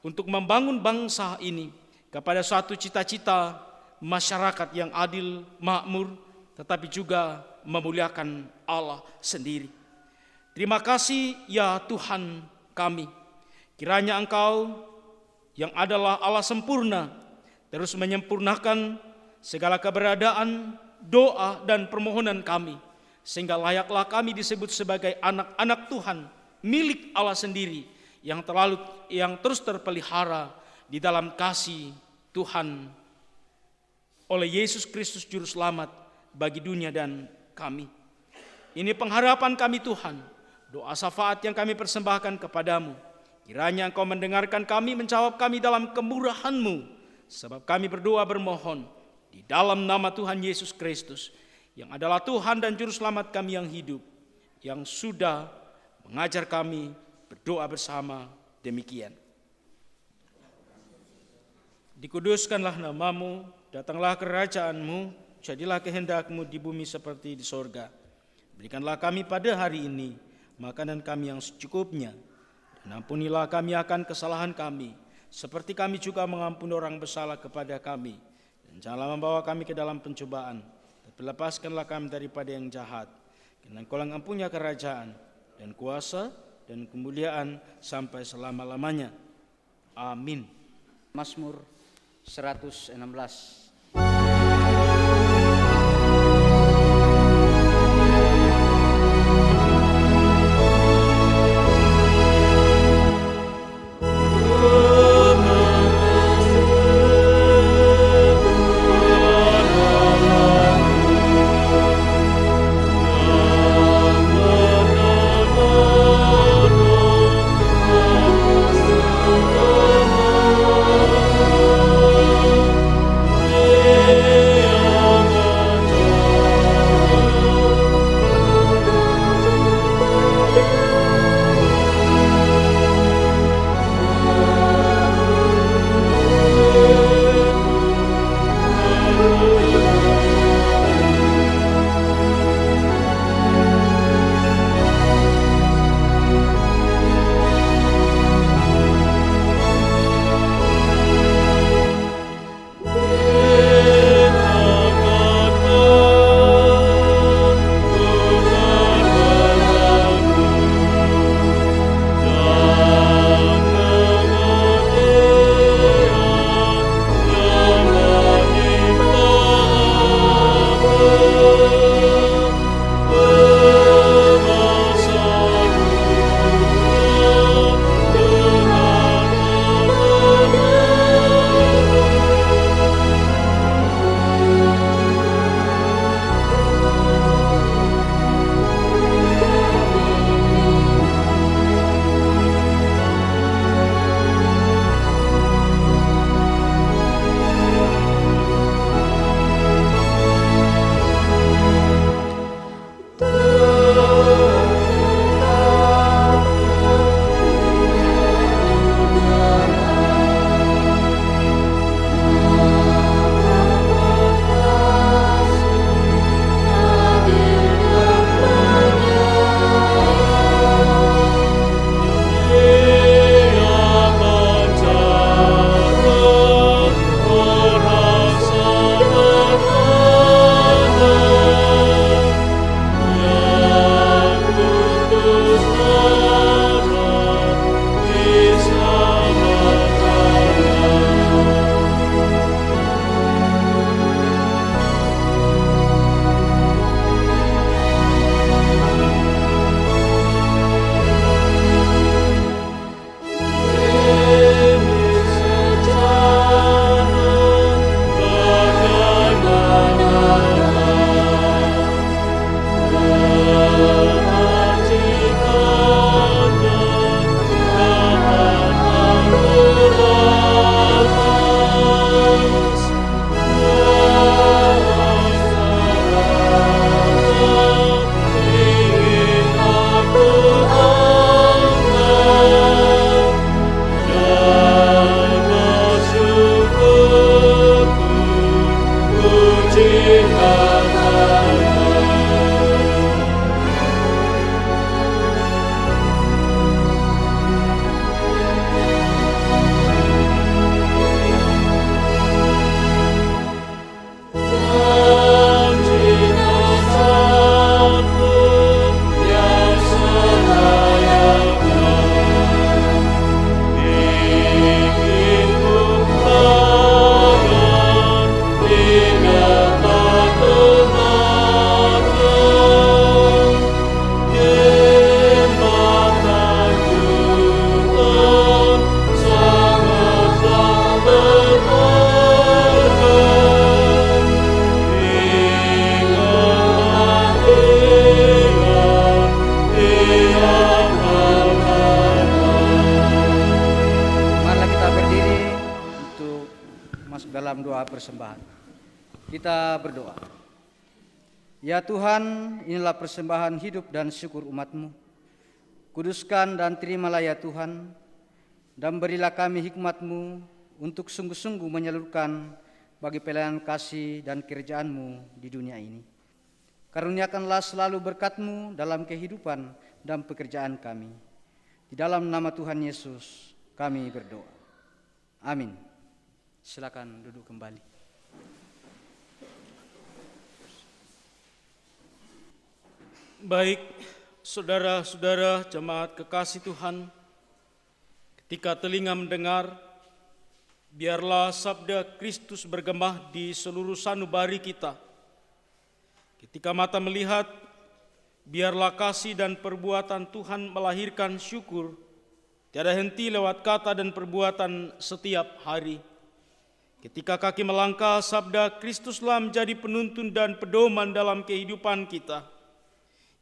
untuk membangun bangsa ini kepada suatu cita-cita masyarakat yang adil, makmur, tetapi juga memuliakan Allah sendiri. Terima kasih ya Tuhan kami. Kiranya Engkau yang adalah Allah sempurna terus menyempurnakan segala keberadaan, doa dan permohonan kami, sehingga layaklah kami disebut sebagai anak-anak Tuhan, milik Allah sendiri, yang terus terpelihara di dalam kasih Tuhan oleh Yesus Kristus Juru Selamat bagi dunia dan kami. Ini pengharapan kami Tuhan, doa syafaat yang kami persembahkan kepadamu. Kiranya Engkau mendengarkan kami, menjawab kami dalam kemurahan-Mu, sebab kami berdoa bermohon di dalam nama Tuhan Yesus Kristus, yang adalah Tuhan dan Juru Selamat kami yang hidup, yang sudah mengajar kami berdoa bersama demikian. Dikuduskanlah nama-Mu, datanglah kerajaan-Mu, jadilah kehendak-Mu di bumi seperti di sorga. Berikanlah kami pada hari ini makanan kami yang secukupnya, dan ampunilah kami akan kesalahan kami, seperti kami juga mengampuni orang bersalah kepada kami. Dan janganlah membawa kami ke dalam pencobaan, tapi lepaskanlah kami daripada yang jahat. Karena Engkau yang mempunyai kerajaan dan kuasa dan kemuliaan sampai selama-lamanya. Amin. Mazmur 116. Amen. masuk dalam doa persembahan. Kita berdoa. Ya Tuhan, inilah persembahan hidup dan syukur umat-Mu. Kuduskan dan terimalah ya Tuhan, dan berilah kami hikmat-Mu untuk sungguh-sungguh menyalurkan bagi pelayanan kasih dan kerjaan-Mu di dunia ini. Karuniakanlah selalu berkat-Mu dalam kehidupan dan pekerjaan kami. Di dalam nama Tuhan Yesus kami berdoa. Amin. Silakan duduk kembali. Baik, saudara-saudara jemaat kekasih Tuhan, ketika telinga mendengar, biarlah sabda Kristus bergema di seluruh sanubari kita. Ketika mata melihat, biarlah kasih dan perbuatan Tuhan melahirkan syukur, tiada henti lewat kata dan perbuatan setiap hari. Ketika kaki melangkah, sabda Kristuslah menjadi penuntun dan pedoman dalam kehidupan kita.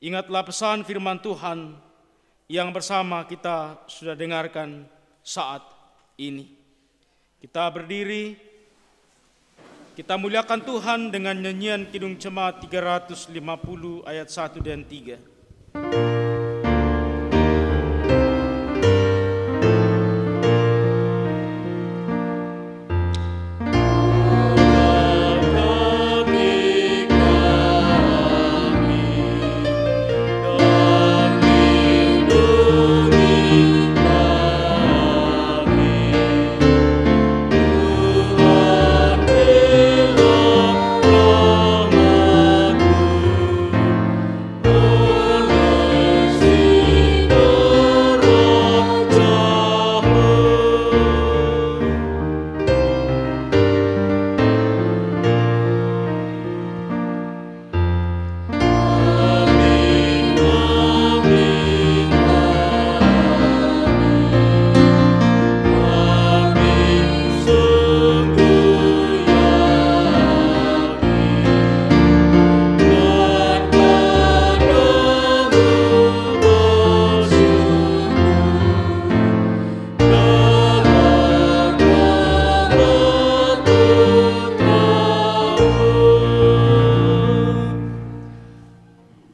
Ingatlah pesan firman Tuhan yang bersama kita sudah dengarkan saat ini. Kita berdiri, kita muliakan Tuhan dengan nyanyian Kidung Jemaat 350 ayat 1 dan 3.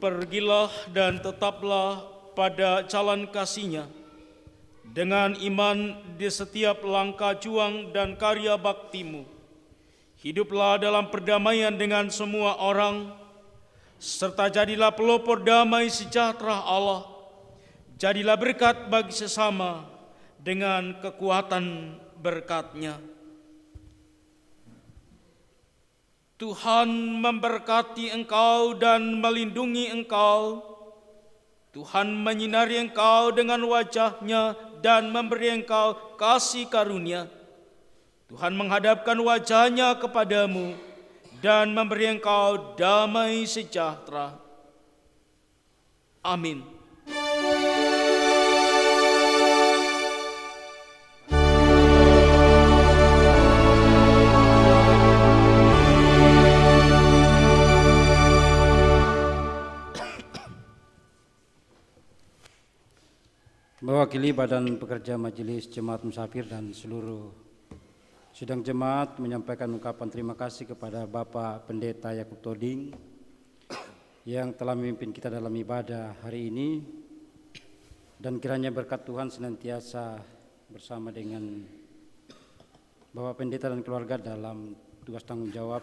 Pergilah dan tetaplah pada jalan kasih-Nya dengan iman di setiap langkah juang dan karya bakti-Mu. Hiduplah dalam perdamaian dengan semua orang, serta jadilah pelopor damai sejahtera Allah. Jadilah berkat bagi sesama dengan kekuatan berkat-Nya. Tuhan memberkati engkau dan melindungi engkau. Tuhan menyinari engkau dengan wajah-Nya dan memberi engkau kasih karunia. Tuhan menghadapkan wajah-Nya kepadamu dan memberi engkau damai sejahtera. Amin. Mewakili Badan Pekerja Majelis Jemaat Musafir dan seluruh sidang jemaat menyampaikan ungkapan terima kasih kepada Bapak Pendeta Yakub Toding yang telah memimpin kita dalam ibadah hari ini, dan kiranya berkat Tuhan senantiasa bersama dengan Bapak Pendeta dan keluarga dalam tugas tanggung jawab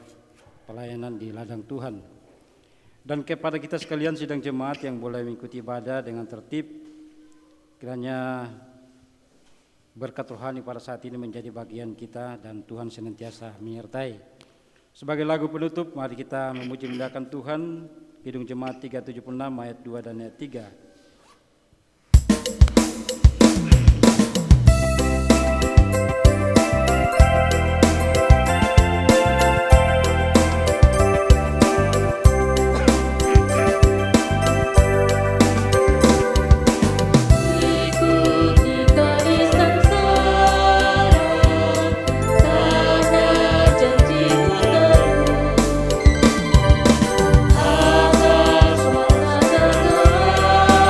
pelayanan di ladang Tuhan. Dan kepada kita sekalian sidang jemaat yang boleh mengikuti ibadah dengan tertib, kiranya berkat rohani pada saat ini menjadi bagian kita dan Tuhan senantiasa menyertai. Sebagai lagu penutup, mari kita memuji mendakan Tuhan, Kidung Jemaat 376 ayat 2 dan ayat 3. Atas warna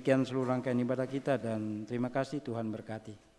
Demikian seluruh rangkaian ibadah kita dan terima kasih, Tuhan berkati.